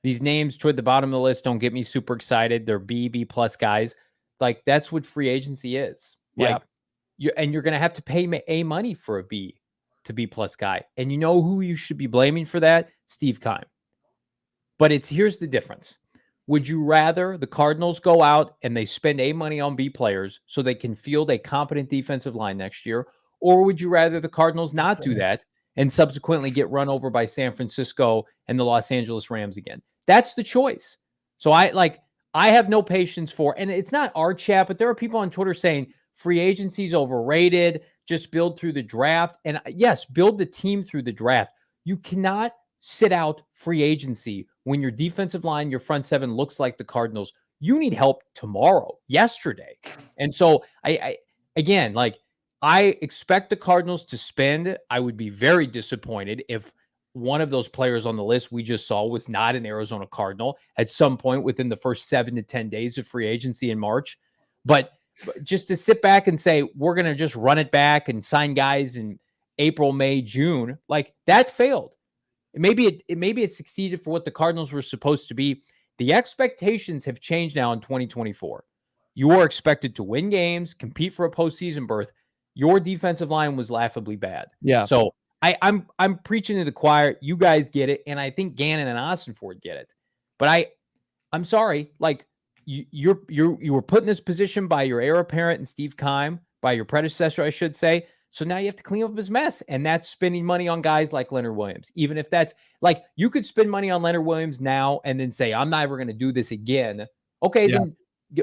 A: these names toward the bottom of the list don't get me super excited. They're B plus guys. Like that's what free agency is.
B: Yeah.
A: Like you're gonna have to pay A money for a B to B plus guy. And you know who you should be blaming for that? Steve Keim. But here's the difference. Would you rather the Cardinals go out and they spend A money on B players so they can field a competent defensive line next year? Or would you rather the Cardinals not do that and subsequently get run over by San Francisco and the Los Angeles Rams again? That's the choice. So I have no patience for, and it's not our chat, but there are people on Twitter saying free agency is overrated. Just build through the draft. And yes, build the team through the draft. You cannot sit out free agency when your defensive line, your front seven looks like the Cardinals. You need help tomorrow, yesterday. And so I again, like I expect the Cardinals to spend. I would be very disappointed if one of those players on the list we just saw was not an Arizona Cardinal at some point within the first 7 to 10 days of free agency in March. But just to sit back and say, we're going to just run it back and sign guys in April, May, June, like that failed. Maybe it succeeded for what the Cardinals were supposed to be. The expectations have changed now in 2024. You are expected to win games, compete for a postseason berth. Your defensive line was laughably bad.
B: Yeah.
A: So I'm preaching to the choir. You guys get it, and I think Gannon and Austin Ford get it. But I'm sorry, like you were put in this position by your heir apparent and Steve Keim, by your predecessor, I should say. So now you have to clean up his mess, and that's spending money on guys like Leonard Williams. Even if that's like you could spend money on Leonard Williams now and then say, I'm never going to do this again. Okay, then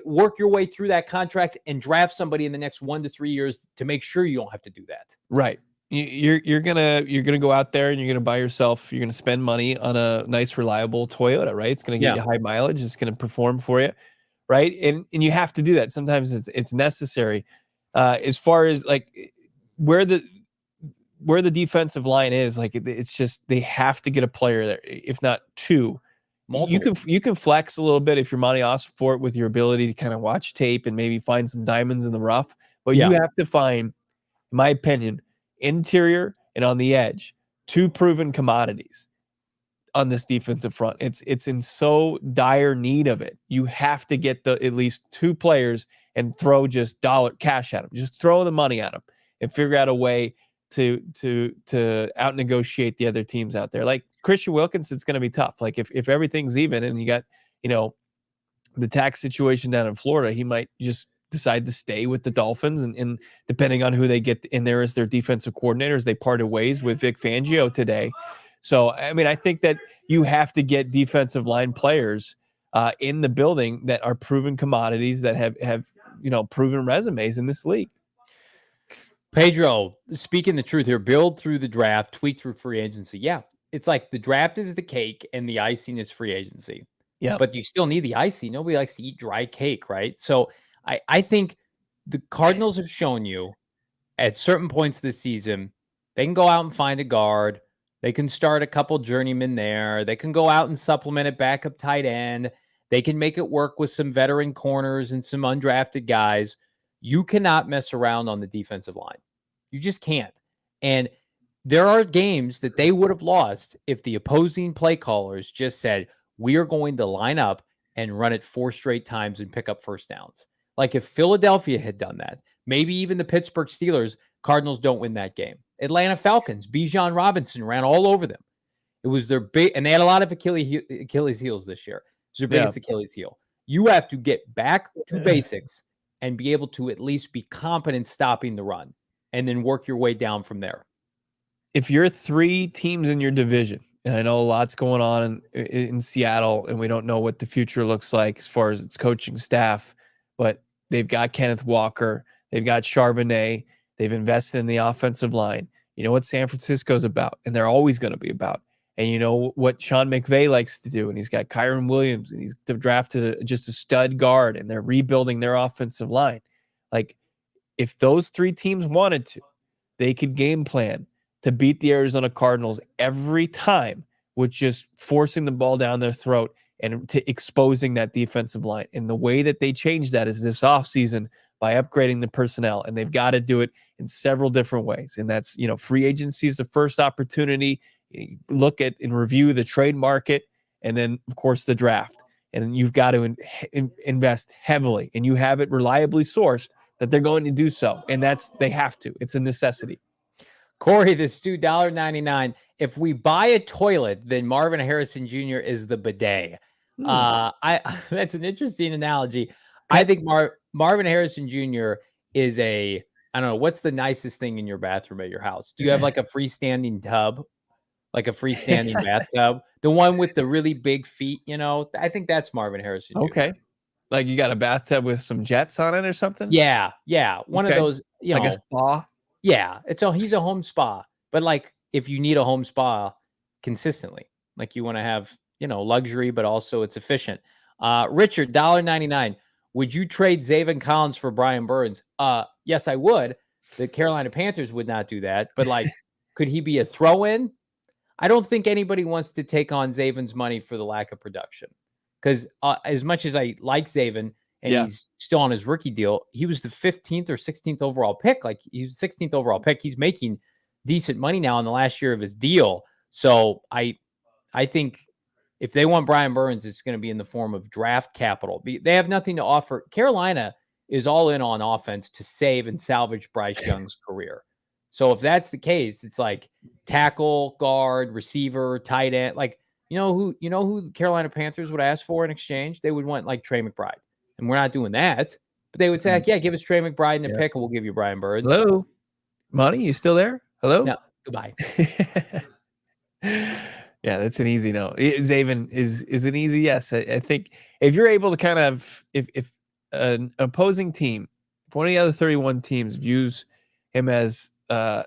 A: work your way through that contract and draft somebody in the next 1 to 3 years to make sure you don't have to do that.
B: Right. You're gonna go out there and you're gonna buy yourself. You're gonna spend money on a nice, reliable Toyota, right? It's gonna get you high mileage. It's gonna perform for you, right? And you have to do that. Sometimes it's necessary. As far as like where the defensive line is, like it's just they have to get a player there, if not two. Multiple. You can flex a little bit if you're Monty Osfort with your ability to kind of watch tape and maybe find some diamonds in the rough. But you have to find, in my opinion, interior and on the edge, two proven commodities on this defensive front. It's in so dire need of it. You have to get at least two players and throw just cash at them. Just throw the money at them and figure out a way to out negotiate the other teams out there. Like Christian Wilkins, it's going to be tough. Like if everything's even and you got, the tax situation down in Florida, he might just decide to stay with the Dolphins, and depending on who they get in there as their defensive coordinators, they parted ways with Vic Fangio today. So, I mean, I think that you have to get defensive line players in the building that are proven commodities that have proven resumes in this league.
A: Pedro, speaking the truth here, build through the draft, tweak through free agency. Yeah, it's like the draft is the cake and the icing is free agency. Yeah, but you still need the icing. Nobody likes to eat dry cake, right? So I think the Cardinals have shown you at certain points this season, they can go out and find a guard. They can start a couple journeymen there. They can go out and supplement a backup tight end. They can make it work with some veteran corners and some undrafted guys. You cannot mess around on the defensive line. You just can't. And there are games that they would have lost if the opposing play callers just said, we are going to line up and run it 4 straight times and pick up first downs. Like if Philadelphia had done that, maybe even the Pittsburgh Steelers, Cardinals don't win that game. Atlanta Falcons, Bijan Robinson ran all over them. It was their big, and they had a lot of Achilles heels this year. It's their biggest Achilles heel. You have to get back to basics and be able to at least be competent stopping the run and then work your way down from there.
B: If you're 3 teams in your division, and I know a lot's going on in Seattle, and we don't know what the future looks like as far as its coaching staff, but they've got Kenneth Walker, they've got Charbonnet, they've invested in the offensive line. You know what San Francisco's about, and they're always going to be about. And you know what Sean McVay likes to do, and he's got Kyron Williams, and he's drafted just a stud guard, and they're rebuilding their offensive line. Like, if those 3 teams wanted to, they could game plan to beat the Arizona Cardinals every time with just forcing the ball down their throat and to exposing that defensive line. And the way that they changed that is this offseason by upgrading the personnel, and they've got to do it in several different ways. And that's, free agency is the first opportunity. You look at and review the trade market, and then of course the draft. And you've got to invest heavily, and you have it reliably sourced that they're going to do so. And they have to. It's a necessity.
A: Corey, this dude, $1.99. If we buy a toilet, then Marvin Harrison Jr. is the bidet. That's an interesting analogy. I think Marvin Harrison Jr. is I don't know, what's the nicest thing in your bathroom at your house? Do you have like a freestanding tub? Like a freestanding bathtub? The one with the really big feet, I think that's Marvin Harrison Jr.
B: Okay. Like you got a bathtub with some jets on it or something?
A: Yeah. One of those,
B: like a spa?
A: Yeah. He's a home spa. But like if you need a home spa consistently, like you want to have, luxury, but also it's efficient. Richard, $1.99. Would you trade Zaven Collins for Brian Burns? Yes, I would. The Carolina Panthers would not do that. But like, could he be a throw-in? I don't think anybody wants to take on Zaven's money for the lack of production. Because as much as I like Zaven and he's still on his rookie deal, he was the 15th or 16th overall pick. Like he's the 16th overall pick. He's making decent money now in the last year of his deal. So I think if they want Brian Burns, it's going to be in the form of draft capital. They have nothing to offer. Carolina is all in on offense to save and salvage Bryce Young's career. So if that's the case, it's like tackle, guard, receiver, tight end. Like, who the Carolina Panthers would ask for in exchange? They would want like Trey McBride. And we're not doing that. But they would say, like, yeah, give us Trey McBride and a pick, and we'll give you Brian Burns.
B: Hello? Money, you still there? Hello?
A: No, goodbye.
B: Yeah, that's an easy no. Zaven is an easy yes. I think if you're able to kind of, if an opposing team, if one of the other 31 teams views him as a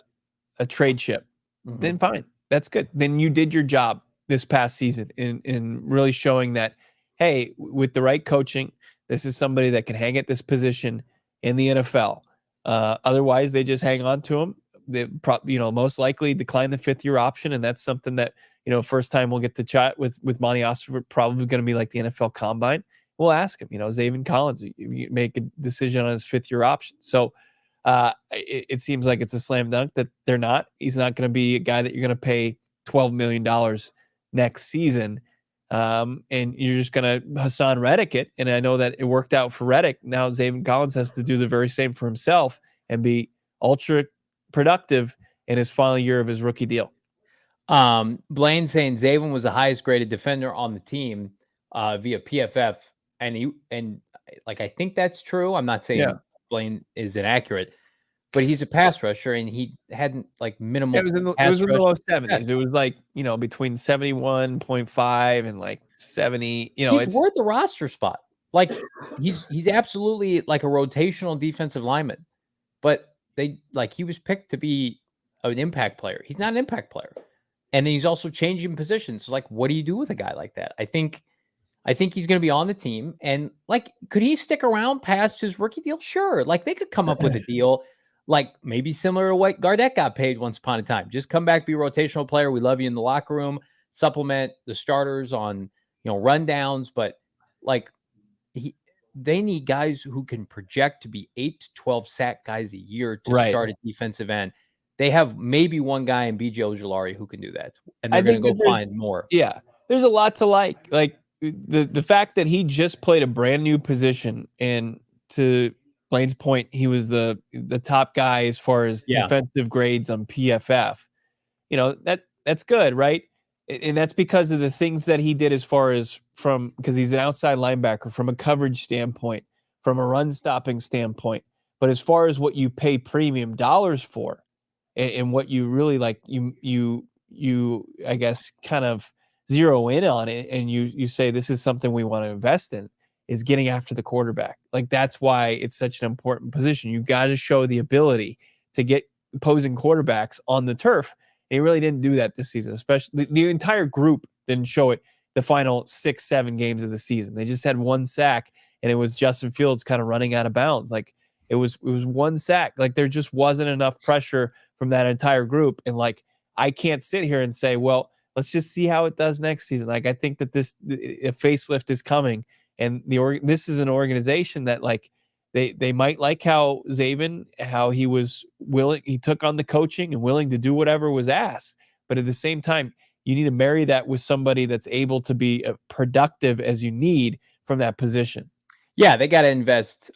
B: trade chip, then fine. That's good. Then you did your job this past season in really showing that, hey, with the right coaching, this is somebody that can hang at this position in the NFL. Otherwise, they just hang on to him. They most likely decline the 5th-year option, and that's something that, first time we'll get to chat with Monty Osford, probably going to be like the NFL Combine. We'll ask him, Zaven Collins, you make a decision on his 5th-year option. So it seems like it's a slam dunk that they're not. He's not going to be a guy that you're going to pay $12 million next season. And you're just going to Hassan Reddick it. And I know that it worked out for Reddick. Now Zaven Collins has to do the very same for himself and be ultra productive in his final year of his rookie deal.
A: Blaine saying Zaven was the highest graded defender on the team via PFF. And I think that's true. I'm not saying Blaine is inaccurate, but he's a pass rusher and he hadn't minimal.
B: It was in the low 70s. It was between 71.5 and 70.
A: He's worth a roster spot. He's absolutely a rotational defensive lineman, but he was picked to be an impact player. He's not an impact player. And then he's also changing positions. So what do you do with a guy like that? I think he's going to be on the team. And could he stick around past his rookie deal? Sure. They could come up with a deal maybe similar to what Gardeck got paid once upon a time. Just come back, be a rotational player. We love you in the locker room. Supplement the starters on rundowns. But they need guys who can project to be 8 to 12 sack guys a year to start at defensive end. They have maybe one guy in BJ Ojulari who can do that, and they're going to go find more.
B: Yeah, there's a lot to like. The fact that he just played a brand new position, and to Blaine's point, he was the top guy as far as defensive grades on PFF. That's good, right? And that's because of the things that he did as far as because he's an outside linebacker from a coverage standpoint, from a run stopping standpoint. But as far as what you pay premium dollars for, and what you really you I guess kind of zero in on it, and you say this is something we want to invest in, is getting after the quarterback. That's why it's such an important position. You got to show the ability to get opposing quarterbacks on the turf. And he really didn't do that this season, especially the entire group didn't show it the final 6-7 games of the season. They just had one sack, and it was Justin Fields kind of running out of bounds. It was one sack. There just wasn't enough pressure from that entire group. And I can't sit here and say, well, let's just see how it does next season. I think that a facelift is coming, and this is an organization that They might like how he was willing, he took on the coaching and willing to do whatever was asked. But at the same time, you need to marry that with somebody that's able to be productive as you need from that position.
A: Yeah, they got to invest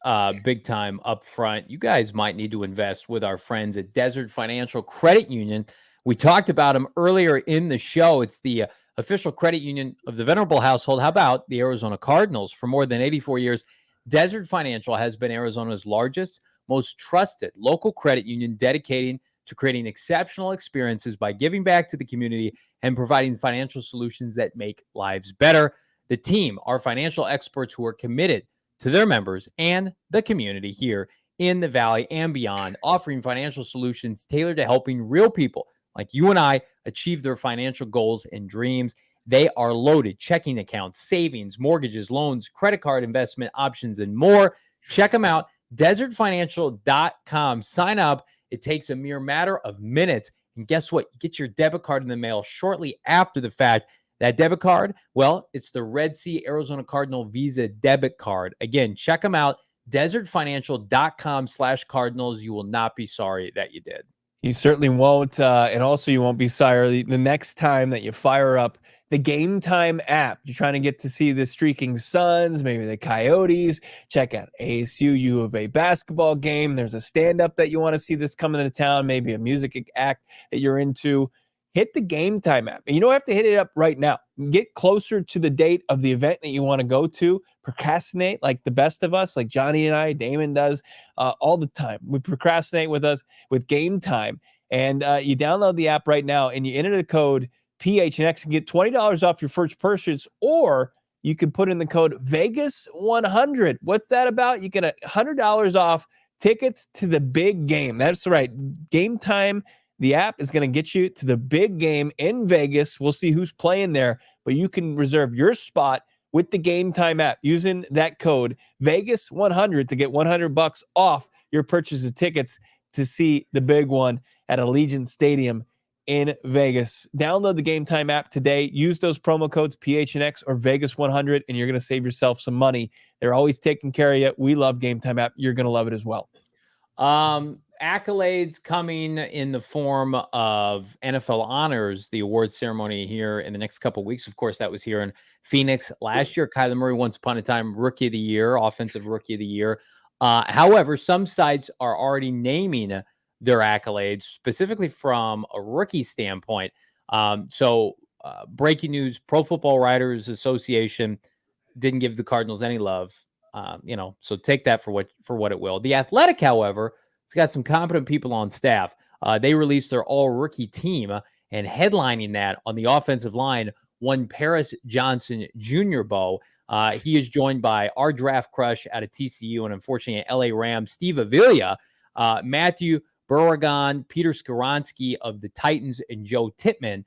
A: big time up front. You guys might need to invest with our friends at Desert Financial Credit Union. We talked about them earlier in the show. It's the official credit union of the Venerable household. How about the Arizona Cardinals? For more than 84 years, Desert Financial has been Arizona's largest, most trusted local credit union, dedicating to creating exceptional experiences by giving back to the community and providing financial solutions that make lives better. The team are financial experts who are committed to their members and the community here in the Valley and beyond, offering financial solutions tailored to helping real people like you and I achieve their financial goals and dreams. They are loaded checking accounts, savings, mortgages, loans, credit card investment options, and more. Check them out, desertfinancial.com. Sign up. It takes a mere matter of minutes. And guess what? You get your debit card in the mail shortly after the fact. That debit card, well, it's the Red Sea Arizona Cardinal Visa debit card. Again, check them out, desertfinancial.com/Cardinals. You will not be sorry that you did.
B: You certainly won't. And also, you won't be sorry the next time that you fire up the Game Time app. You're trying to get to see the streaking Suns, maybe the Coyotes. Check out ASU U of A basketball game. There's a stand-up that you want to see this coming to town, maybe a music act that you're into. Hit the Game Time app. And you don't have to hit it up right now. Get closer to the date of the event that you want to go to. Procrastinate like the best of us, like Johnny and I, Damon does all the time. We procrastinate with with Game Time. And you download the app right now and you enter the code PHNX and get $20 off your first purchase, or you can put in the code Vegas100. What's that about? You get $100 off tickets to the big game. That's right. Game Time. The app is going to get you to the big game in Vegas. We'll see who's playing there, but you can reserve your spot with the Game Time app using that code Vegas100 to get $100 off your purchase of tickets to see the big one at Allegiant Stadium in Vegas. Download the Game Time app today. Use those promo codes PHNX or Vegas100, and you're going to save yourself some money. They're always taking care of you. We love Game Time app. You're going to love it as well.
A: Accolades coming in the form of NFL honors, the award ceremony here in the next couple of weeks. Of course, that was here in Phoenix last year. Kyler Murray, once upon a time, Rookie of the Year, Offensive Rookie of the Year. However, some sites are already naming their accolades, specifically from a rookie standpoint. Breaking news, Pro Football Writers Association didn't give the Cardinals any love. So take that for what it will. The Athletic, however, it's got some competent people on staff. They released their all-rookie team, and headlining that on the offensive line, one Paris Johnson Jr. Bo. He is joined by our draft crush out of TCU and unfortunately LA Rams, Steve Avila, Matthew Beauregard, Peter Skoronski of the Titans, and Joe Tippmann.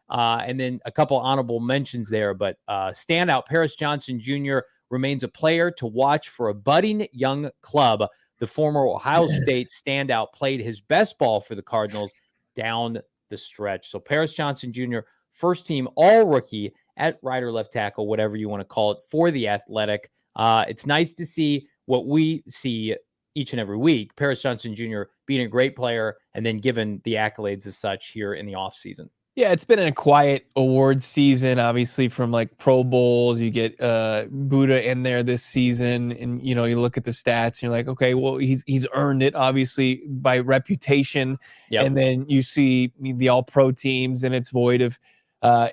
A: And then a couple honorable mentions there, but standout Paris Johnson Jr. remains a player to watch for a budding young club. The former Ohio State standout played his best ball for the Cardinals down the stretch. So Paris Johnson Jr., first team all rookie at right or left tackle, whatever you want to call it, for the Athletic. It's nice to see what we see each and every week. Paris Johnson Jr. being a great player and then given the accolades as such here in the offseason.
B: Yeah, it's been a quiet award season, obviously, from like Pro Bowls. You get Buddha in there this season, and you look at the stats, and you're like, okay, well, he's earned it, obviously, by reputation. Yep. And then you see the All-Pro teams, and it's void of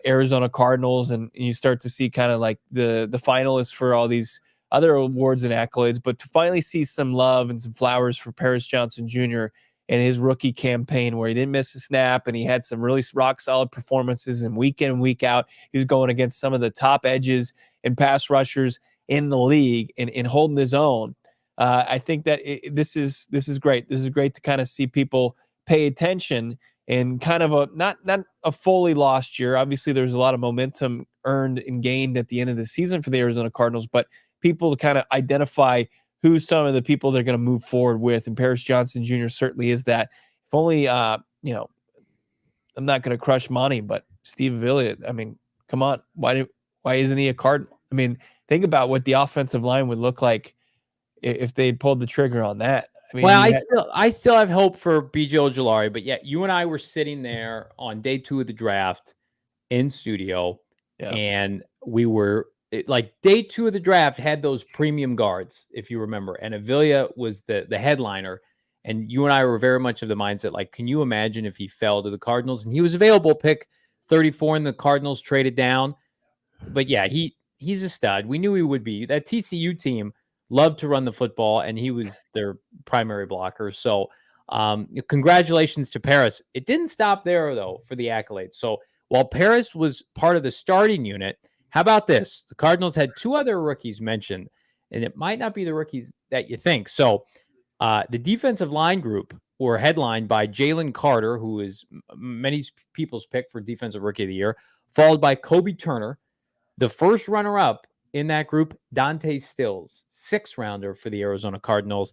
B: Arizona Cardinals, and you start to see kind of like the finalists for all these other awards and accolades. But to finally see some love and some flowers for Paris Johnson Jr. in his rookie campaign, where he didn't miss a snap and he had some really rock solid performances, and week in and week out, he was going against some of the top edges and pass rushers in the league and holding his own. I think that this is great. This is great to kind of see people pay attention and kind of not a fully lost year. Obviously, there's a lot of momentum earned and gained at the end of the season for the Arizona Cardinals, but people to kind of identify who's some of the people they're going to move forward with. And Paris Johnson Jr. certainly is that. If only, I'm not going to crush Monty, but Steve Avila, I mean, come on. Why isn't he a Cardinal? I mean, think about what the offensive line would look like if they'd pulled the trigger on that. I mean,
A: Well, I still have hope for BJ Ojulari, but yeah, you and I were sitting there on day 2 of the draft in studio, and we were like day 2 of the draft had those premium guards, if you remember, and Avila was the headliner, and you and I were very much of the mindset like, can you imagine if he fell to the Cardinals? And he was available, pick 34, and the Cardinals traded down. But yeah, he's a stud. We knew he would be. That TCU team loved to run the football, and he was their primary blocker. So congratulations to Paris. It didn't stop there, though, for the accolades. So while Paris was part of the starting unit, how about this? The Cardinals had 2 other rookies mentioned, and it might not be the rookies that you think. So the defensive line group were headlined by Jalen Carter, who is many people's pick for Defensive Rookie of the Year, followed by Kobe Turner. The first runner-up in that group, Dante Stills, 6th rounder for the Arizona Cardinals.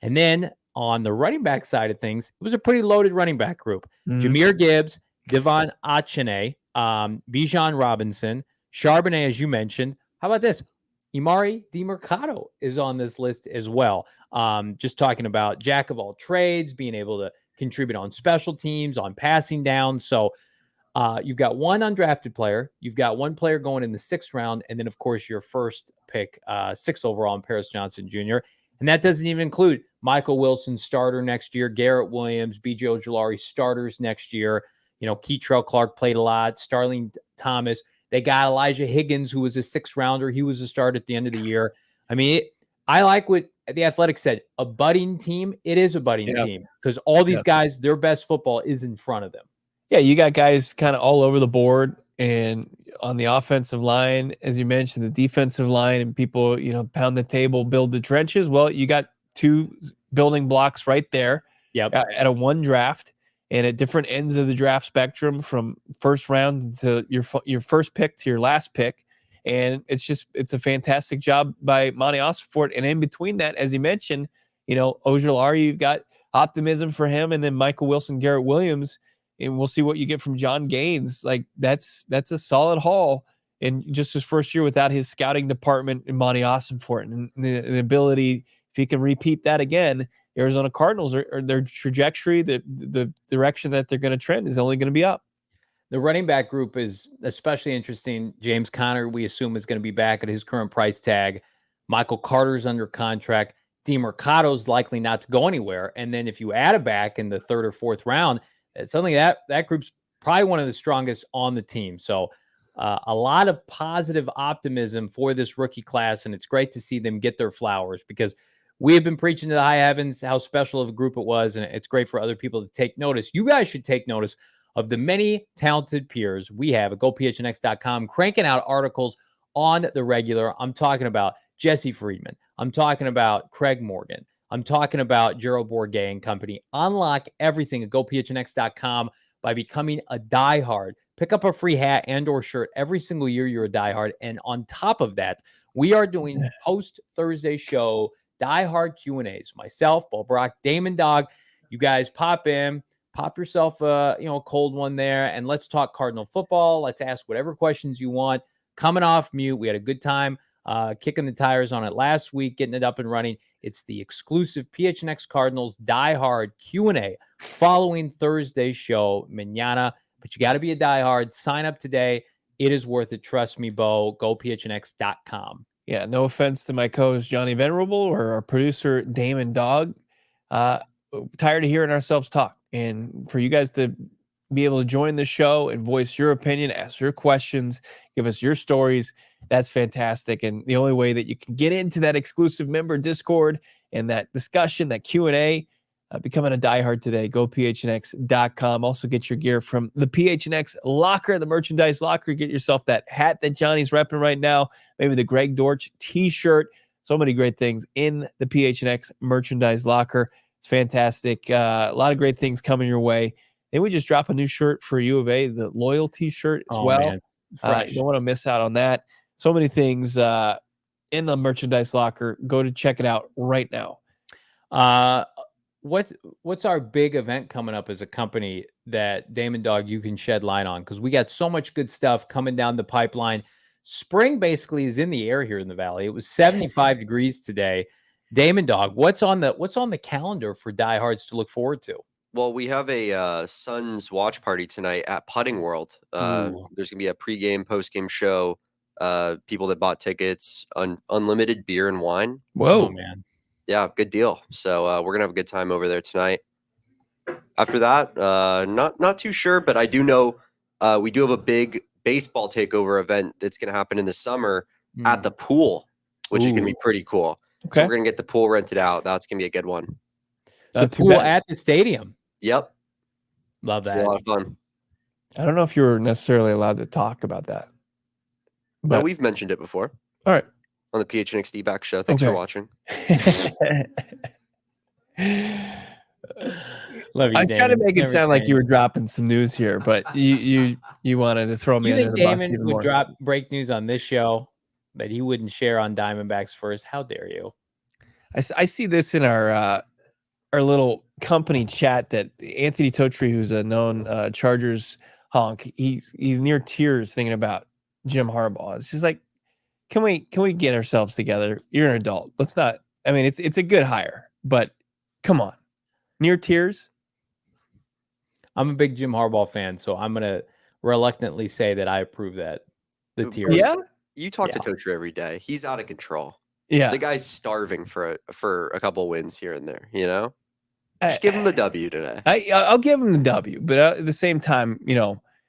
A: And then on the running back side of things, it was a pretty loaded running back group. Jahmyr Gibbs, Devon Achane, Bijan Robinson, Charbonnet, as you mentioned. How about this? Emari DeMercado is on this list as well. Just talking about jack of all trades, being able to contribute on special teams, on passing down. So you've got 1 undrafted player. You've got 1 player going in the 6th round. And then, of course, your first pick, 6th overall in Paris Johnson Jr. And that doesn't even include Michael Wilson, starter next year, Garrett Williams, BJ Ojulari, starters next year. You know, Keitrell Clark played a lot, Starling Thomas. They got Elijah Higgins, who was a 6th rounder. He was a start at the end of the year. I mean, I like what the Athletics said, a budding team. It is a budding team because all these guys, their best football is in front of them.
B: Yeah, you got guys kind of all over the board, and on the offensive line, as you mentioned, the defensive line, and people, pound the table, build the trenches. Well, you got 2 building blocks right there.
A: Yep.
B: At a 1 draft, and at different ends of the draft spectrum, from first round to your first pick to your last pick. And it's a fantastic job by Monty Ossenfort. And in between that, as you mentioned, Ojulari, you've got optimism for him, and then Michael Wilson, Garrett Williams. And we'll see what you get from John Gaines. Like that's a solid haul. And just his first year without his scouting department and Monty Ossenfort, and the ability, if he can repeat that again, Arizona Cardinals or their trajectory, the direction that they're going to trend is only going to be up.
A: The running back group is especially interesting. James Conner, we assume, is going to be back at his current price tag. Michael Carter's under contract. DeMercado's likely not to go anywhere. And then if you add a back in the 3rd or 4th round, suddenly that group's probably one of the strongest on the team. So a lot of positive optimism for this rookie class, and it's great to see them get their flowers because we have been preaching to the high heavens how special of a group it was, and it's great for other people to take notice. You guys should take notice of the many talented peers we have at GoPHNX.com cranking out articles on the regular. I'm talking about Jesse Friedman. I'm talking about Craig Morgan. I'm talking about Gerald Bourguet and company. Unlock everything at GoPHNX.com by becoming a diehard. Pick up a free hat and or shirt every single year you're a diehard. And on top of that, we are doing post-Thursday show diehard Q&As. Myself, Brack, Damon Dog. You guys pop in, pop yourself a cold one there, and let's talk Cardinal football. Let's ask whatever questions you want. Coming off mute, we had a good time kicking the tires on it last week, getting it up and running. It's the exclusive PHNX Cardinals diehard Q&A following Thursday's show, mañana. But you got to be a diehard. Sign up today. It is worth it. Trust me, Bo. GoPHNX.com.
B: Yeah, no offense to my co-host Johnny Venerable or our producer Damon Dog. Tired of hearing ourselves talk. And for you guys to be able to join the show and voice your opinion, ask your questions, give us your stories, that's fantastic. And the only way that you can get into that exclusive member Discord and that discussion, that Q&A, becoming a diehard today, GoPHNX.com. Also get your gear from the PHNX locker, the merchandise locker. Get yourself that hat that Johnny's repping right now, maybe the Greg Dortch t-shirt. So many great things in the PHNX merchandise locker. It's fantastic. A lot of great things coming your way. And we just drop a new shirt for U of A, the Loyal t-shirt as well.
A: Man.
B: You don't want to miss out on that. So many things in the merchandise locker. Go to check it out right now.
A: What's our big event coming up as a company that Damon Dog you can shed light on? Because we got so much good stuff coming down the pipeline. Spring basically is in the air here in the Valley. It was 75 degrees today. Damon Dog, what's on the calendar for diehards to look forward to?
C: Well, we have a Suns watch party tonight at Putting World.
A: Ooh.
C: There's gonna be a pregame, postgame show. People that bought tickets, unlimited beer and wine.
B: Whoa,
A: Oh, man.
C: Yeah, good deal. So we're gonna have a good time over there tonight. After that, not too sure, but I do know we do have a big baseball takeover event that's gonna happen in the summer at the pool, which is gonna be pretty cool.
B: Okay.
C: So we're gonna get the pool rented out. That's gonna be a good one.
A: The pool at the stadium.
C: Yep.
A: Love
C: It's
A: that.
C: a lot of fun.
B: I don't know if you were necessarily allowed to talk about that.
C: No,
B: But
C: we've mentioned it before
B: all right.
C: on the PHNX D-back show. Thanks for watching.
A: Love you,
B: I was trying to
A: Damon.
B: make it
A: Never
B: sound like
A: change.
B: you were dropping some news here, but you wanted to throw me
A: You
B: under
A: think
B: the bus
A: Damon
B: even
A: would
B: more.
A: break news on this show that he wouldn't share on Diamondbacks First? How dare you?
B: I see this in our little company chat that Anthony Totri, who's a known Chargers honk, he's near tears thinking about Jim Harbaugh. It's just like, can we get ourselves together? You're an adult. Let's not. I mean, it's a good hire, but come on, near tears.
A: I'm a big Jim Harbaugh fan, so I'm gonna reluctantly say that I approve that. The tears.
B: Yeah,
C: You talk to Totri every day. He's out of control.
B: yeah.
C: The guy's starving for a couple wins here and there, you know? Just give him the W today.
B: I'll give him the W, but at the same time,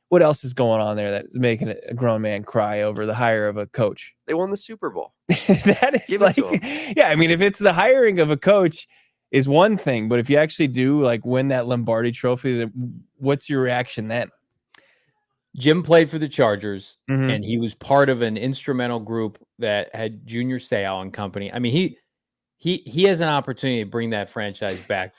B: what else is going on there that's making a grown man cry over the hire of a coach?
C: They won the Super Bowl.
B: That is
C: Give it to
B: yeah. I mean, if it's the hiring of a coach is one thing, but if you actually do like win that Lombardi trophy, then what's your reaction then?
A: Jim played for the Chargers,
B: Mhm.
A: and he was part of an instrumental group that had Junior Seau and company. I mean, he has an opportunity to bring that franchise back,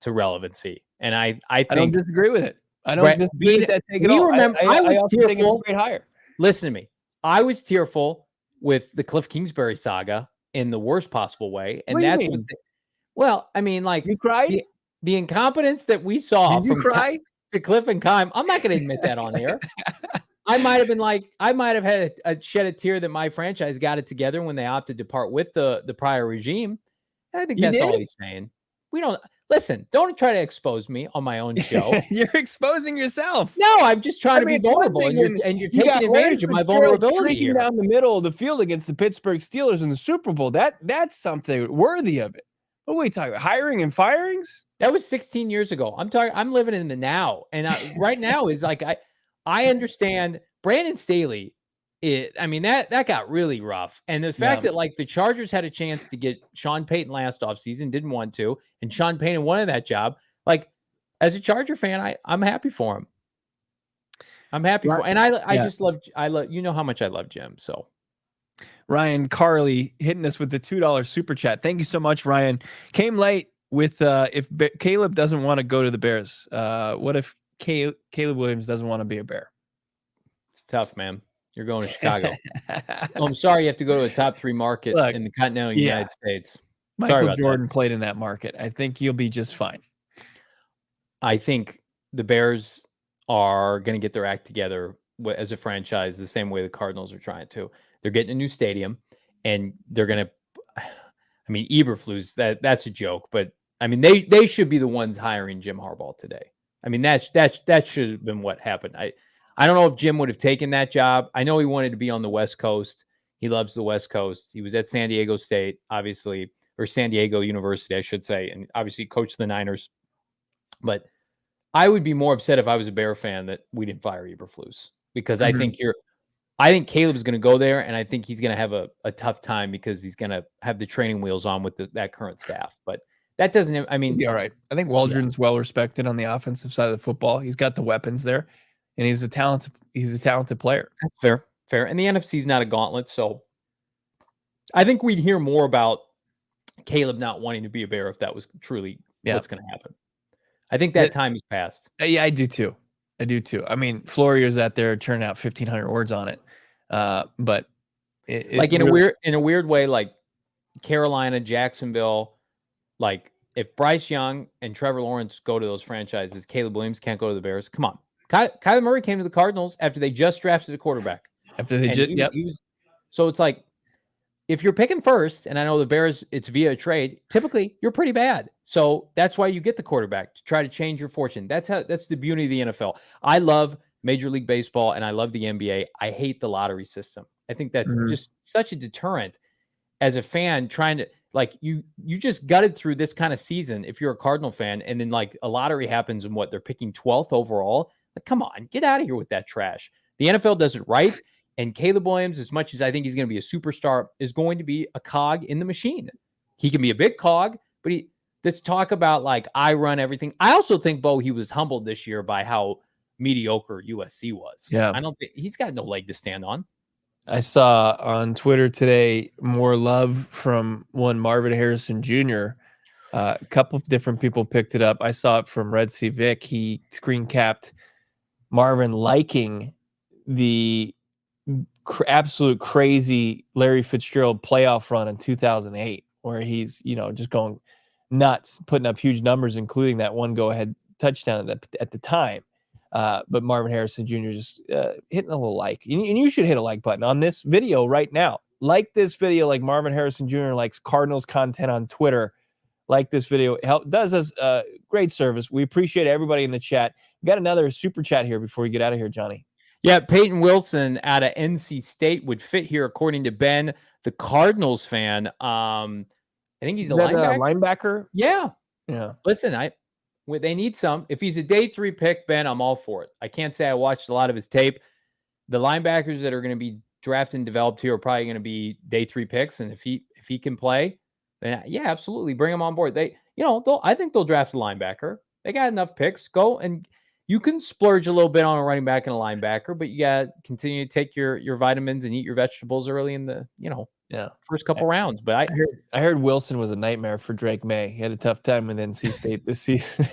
A: to relevancy. And I
B: I don't
A: think
B: disagree with it. I don't
A: Brett,
B: disagree with that take at
A: we
B: all.
A: remember- I was
B: also think it's a
A: tearful.
B: great hire.
A: listen to me. I was tearful with the Cliff Kingsbury saga in the worst possible way, and
B: What do you
A: that's
B: mean?
A: what. Well, I mean, like
B: You cried?
A: the incompetence that we saw
B: Did you
A: from
B: cry?
A: to Cliff and Kime. I'm not going to admit that on here. I might have had a shed a tear that my franchise got it together when they opted to part with the prior regime. I think
B: You
A: that's all
B: did?
A: he's saying. We don't listen. Don't try to expose me on my own show.
B: You're exposing yourself.
A: No, I'm just trying to be
B: it's one
A: vulnerable,
B: thing
A: and
B: when
A: you're
B: you got
A: taking advantage of my
B: Fitzgerald
A: vulnerability
B: streaking
A: here.
B: down the middle of the field against the Pittsburgh Steelers in the Super Bowl. That's something worthy of it. What are we talking about? Hiring and firings?
A: That was 16 years ago. I'm living in the now, and right now is like I understand Brandon Staley. That got really rough, and the fact that like the Chargers had a chance to get Sean Payton last offseason, didn't want to, and Sean Payton wanted that job. Like as a Charger fan, I'm happy for him. I'm happy for, and I just love how much I love Jim. So
B: Ryan Carley hitting us with the $2 super chat. Thank you so much, Ryan. Came late with if Caleb doesn't want to go to the Bears. What if Caleb Williams doesn't want to be a Bear?
A: it's tough, man. You're going to Chicago. Oh, I'm sorry you have to go to a top 3 market in the continental United States.
B: Michael Jordan played in that market. I think you'll be just fine.
A: I think the Bears are going to get their act together as a franchise the same way the Cardinals are trying to. They're getting a new stadium, and they're going to – Eberflus, that's a joke. But, they should be the ones hiring Jim Harbaugh today. That should have been what happened. I don't know if Jim would have taken that job. I know he wanted to be on the West Coast. He loves the West Coast. He was at San Diego State, obviously, or San Diego University, I should say, and obviously coached the Niners. But I would be more upset if I was a Bear fan that we didn't fire Eberflus, because I think Caleb's going to go there, and I think he's going to have a tough time because he's going to have the training wheels on with that current staff. But that doesn't,
B: He'll be all right. I think Waldron's well respected on the offensive side of the football. He's got the weapons there. And he's a talented player.
A: That's fair. And the NFC is not a gauntlet, so I think we'd hear more about Caleb not wanting to be a Bear if that was truly what's going to happen. I think that time has passed.
B: Yeah, I do too. Florier's out there turning out 1,500 words on it, but
A: in a weird way, like Carolina, Jacksonville, like if Bryce Young and Trevor Lawrence go to those franchises, Caleb Williams can't go to the Bears. Come on. Kyler Murray came to the Cardinals after they just drafted a quarterback.
B: So it's like
A: if you're picking first, and I know the Bears, it's via a trade, typically you're pretty bad. So that's why you get the quarterback, to try to change your fortune. That's the beauty of the NFL. I love Major League Baseball and I love the NBA. I hate the lottery system. I think that's just such a deterrent as a fan, trying to, like, you just gutted through this kind of season if you're a Cardinal fan, and then like a lottery happens and they're picking 12th overall. Like, come on, get out of here with that trash. The NFL does it right. And Caleb Williams, as much as I think he's going to be a superstar, is going to be a cog in the machine. He can be a big cog, but let's talk about like, I run everything. I also think, Bo, he was humbled this year by how mediocre USC was.
B: Yeah.
A: I don't think he's got no leg to stand on.
B: I saw on Twitter today more love from one Marvin Harrison Jr. A couple of different people picked it up. I saw it from Red Sea Vic. He screen capped Marvin liking the absolute crazy Larry Fitzgerald playoff run in 2008, where he's, just going nuts, putting up huge numbers, including that one go-ahead touchdown at the time. But Marvin Harrison Jr. just hitting a little like. And you should hit a like button on this video right now. Like this video like Marvin Harrison Jr. likes Cardinals content on Twitter. Like this video. Does us great service. We appreciate everybody in the chat. We got another super chat here before we get out of here, Johnny.
A: Yeah, Peyton Wilson out of NC State would fit here, according to Ben, the Cardinals fan. I think he's a
B: linebacker.
A: Yeah.
B: Yeah.
A: Listen, they need some. If he's a day 3 pick, Ben, I'm all for it. I can't say I watched a lot of his tape. The linebackers that are going to be drafted and developed here are probably going to be day 3 picks, and if he can play, then yeah, absolutely, bring him on board. I think they'll draft a linebacker. They got enough picks. Go, and you can splurge a little bit on a running back and a linebacker, but you got to continue to take your vitamins and eat your vegetables early in the first couple rounds. But
B: I heard Wilson was a nightmare for Drake May. He had a tough time with NC State this season.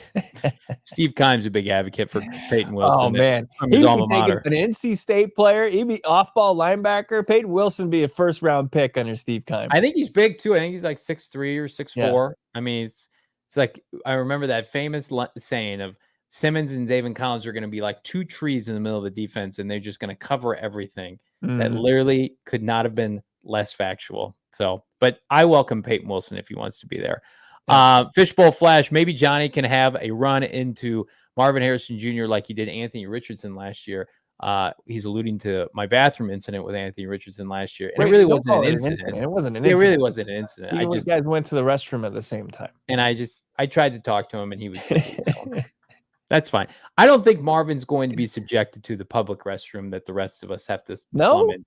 A: Steve Keim's a big advocate for Peyton Wilson.
B: Oh man,
A: from his alma mater.
B: An NC State player, he'd be off-ball linebacker. Peyton Wilson be a first-round pick under Steve Keim.
A: I think he's big too. I think he's like 6'3" or 6'4". Yeah. I mean, it's like, I remember that famous saying of Simmons and David Collins are going to be like 2 trees in the middle of the defense, and they're just going to cover everything. That literally could not have been less factual. So, but I welcome Peyton Wilson if he wants to be there. Fishbowl Flash, maybe Johnny can have a run into Marvin Harrison Jr. like he did Anthony Richardson last year. He's alluding to my bathroom incident with Anthony Richardson last year. And it really wasn't an incident.
B: It wasn't an incident.
A: It really wasn't an incident.
B: You guys went to the restroom at the same time.
A: And I tried to talk to him, and he was busy, so that's fine. I don't think Marvin's going to be subjected to the public restroom that the rest of us have to slum into.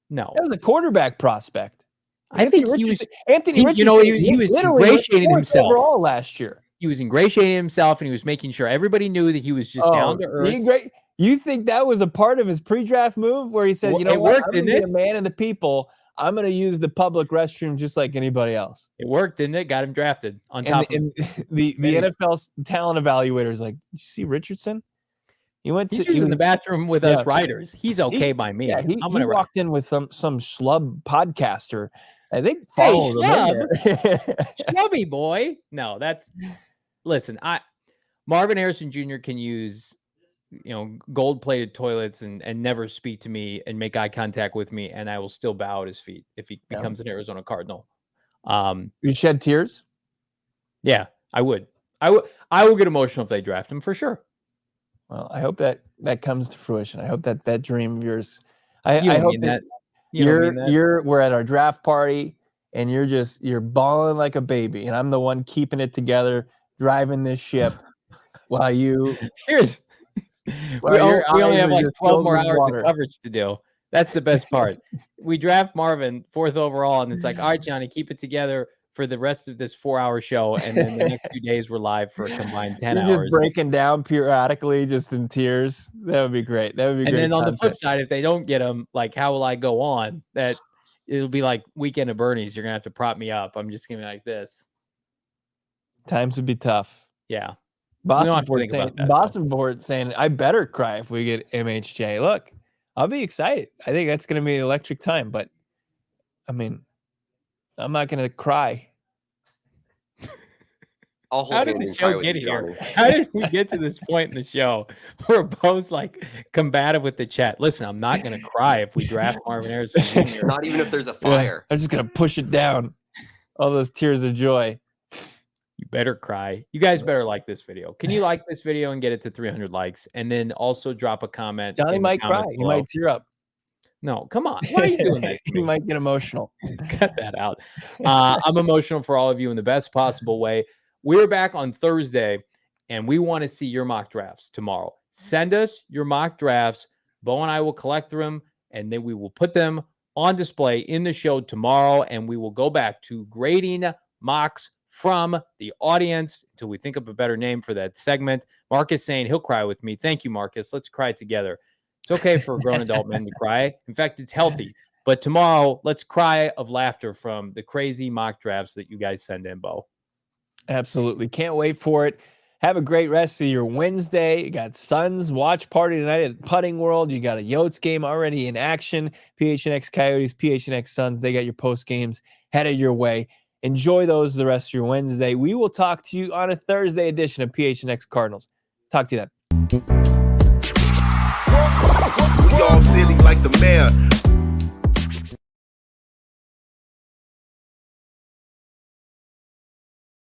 A: No.
B: That was a quarterback prospect.
A: I think he was
B: Anthony Richardson.
A: He was ingratiating himself
B: overall last year.
A: He was ingratiating himself, and he was making sure everybody knew that he was just down to earth.
B: You think that was a part of his pre-draft move where he said,
A: it worked,
B: I'm going to be a man of the people. I'm going to use the public restroom just like anybody else.
A: It worked, didn't it? Got him drafted on top of
B: the NFL talent evaluators. Like, did you see Richardson? He was
A: in the bathroom with us writers. He's okay by me.
B: Yeah, he walked in with some schlub podcaster. I think followed him.
A: Schlubby boy. No, listen. Marvin Harrison Jr. can use gold-plated toilets and never speak to me and make eye contact with me, and I will still bow at his feet if he becomes an Arizona Cardinal.
B: You shed tears?
A: Yeah, I would. I will get emotional if they draft him for sure.
B: Well, I hope that comes to fruition. I hope that dream of yours. I hope that we're at our draft party and you're bawling like a baby, and I'm the one keeping it together, driving this ship while you. We only have like 12 more hours of coverage to do. That's the best part. We draft Marvin 4th overall, and it's like, all right, Johnny, keep it together for the rest of this 4-hour show, and then the next 2 days we're live for a combined 10 hours. Just breaking down periodically, just in tears. That would be great. That would be great.
A: And then on the flip side, if they don't get him, like, how will I go on? That it'll be like Weekend at Bernie's. You're gonna have to prop me up. I'm just gonna be like this.
B: Times would be tough.
A: Yeah.
B: Boston Ford saying, I better cry if we get MHJ. Look, I'll be excited. I think that's going to be an electric time, but I mean, I'm not going to cry.
C: I'll
A: How
C: hold
A: did
C: hand
A: the
C: and cry
A: show
C: with
A: get
C: you,
A: here?
C: Johnny.
A: How did we get to this point in the show? We're both like combative with the chat. Listen, I'm not going to cry if we draft Marvin Harrison Jr.
C: Not even if there's a
B: Yeah,
C: fire.
B: I'm just gonna push it down. All those tears of joy.
A: You better cry. You guys better like this video. Can you like this video and get it to 300 likes? And then also drop a comment.
B: Johnny
A: in the
B: might cry.
A: comments
B: He
A: below.
B: might tear up.
A: No, come on. Why are you doing that to
B: He
A: me?
B: might get emotional.
A: Cut that out. I'm emotional for all of you in the best possible way. We're back on Thursday, and we want to see your mock drafts tomorrow. Send us your mock drafts. Bo and I will collect them, and then we will put them on display in the show tomorrow, and we will go back to grading mocks from the audience until we think of a better name for that segment. Marcus saying he'll cry with me. Thank you, Marcus. Let's cry together. It's okay for grown adult men to cry. In fact, it's healthy. But tomorrow, let's cry of laughter from the crazy mock drafts that you guys send in, Bo.
B: Absolutely. Can't wait for it. Have a great rest of your Wednesday. You got Suns watch party tonight at Putting World. You got a Yotes game already in action. PHNX Coyotes, PHNX Suns. They got your post games headed your way. Enjoy those the rest of your Wednesday. We will talk to you on a Thursday edition of PHNX Cardinals. Talk to you then.
E: We all silly like the mayor.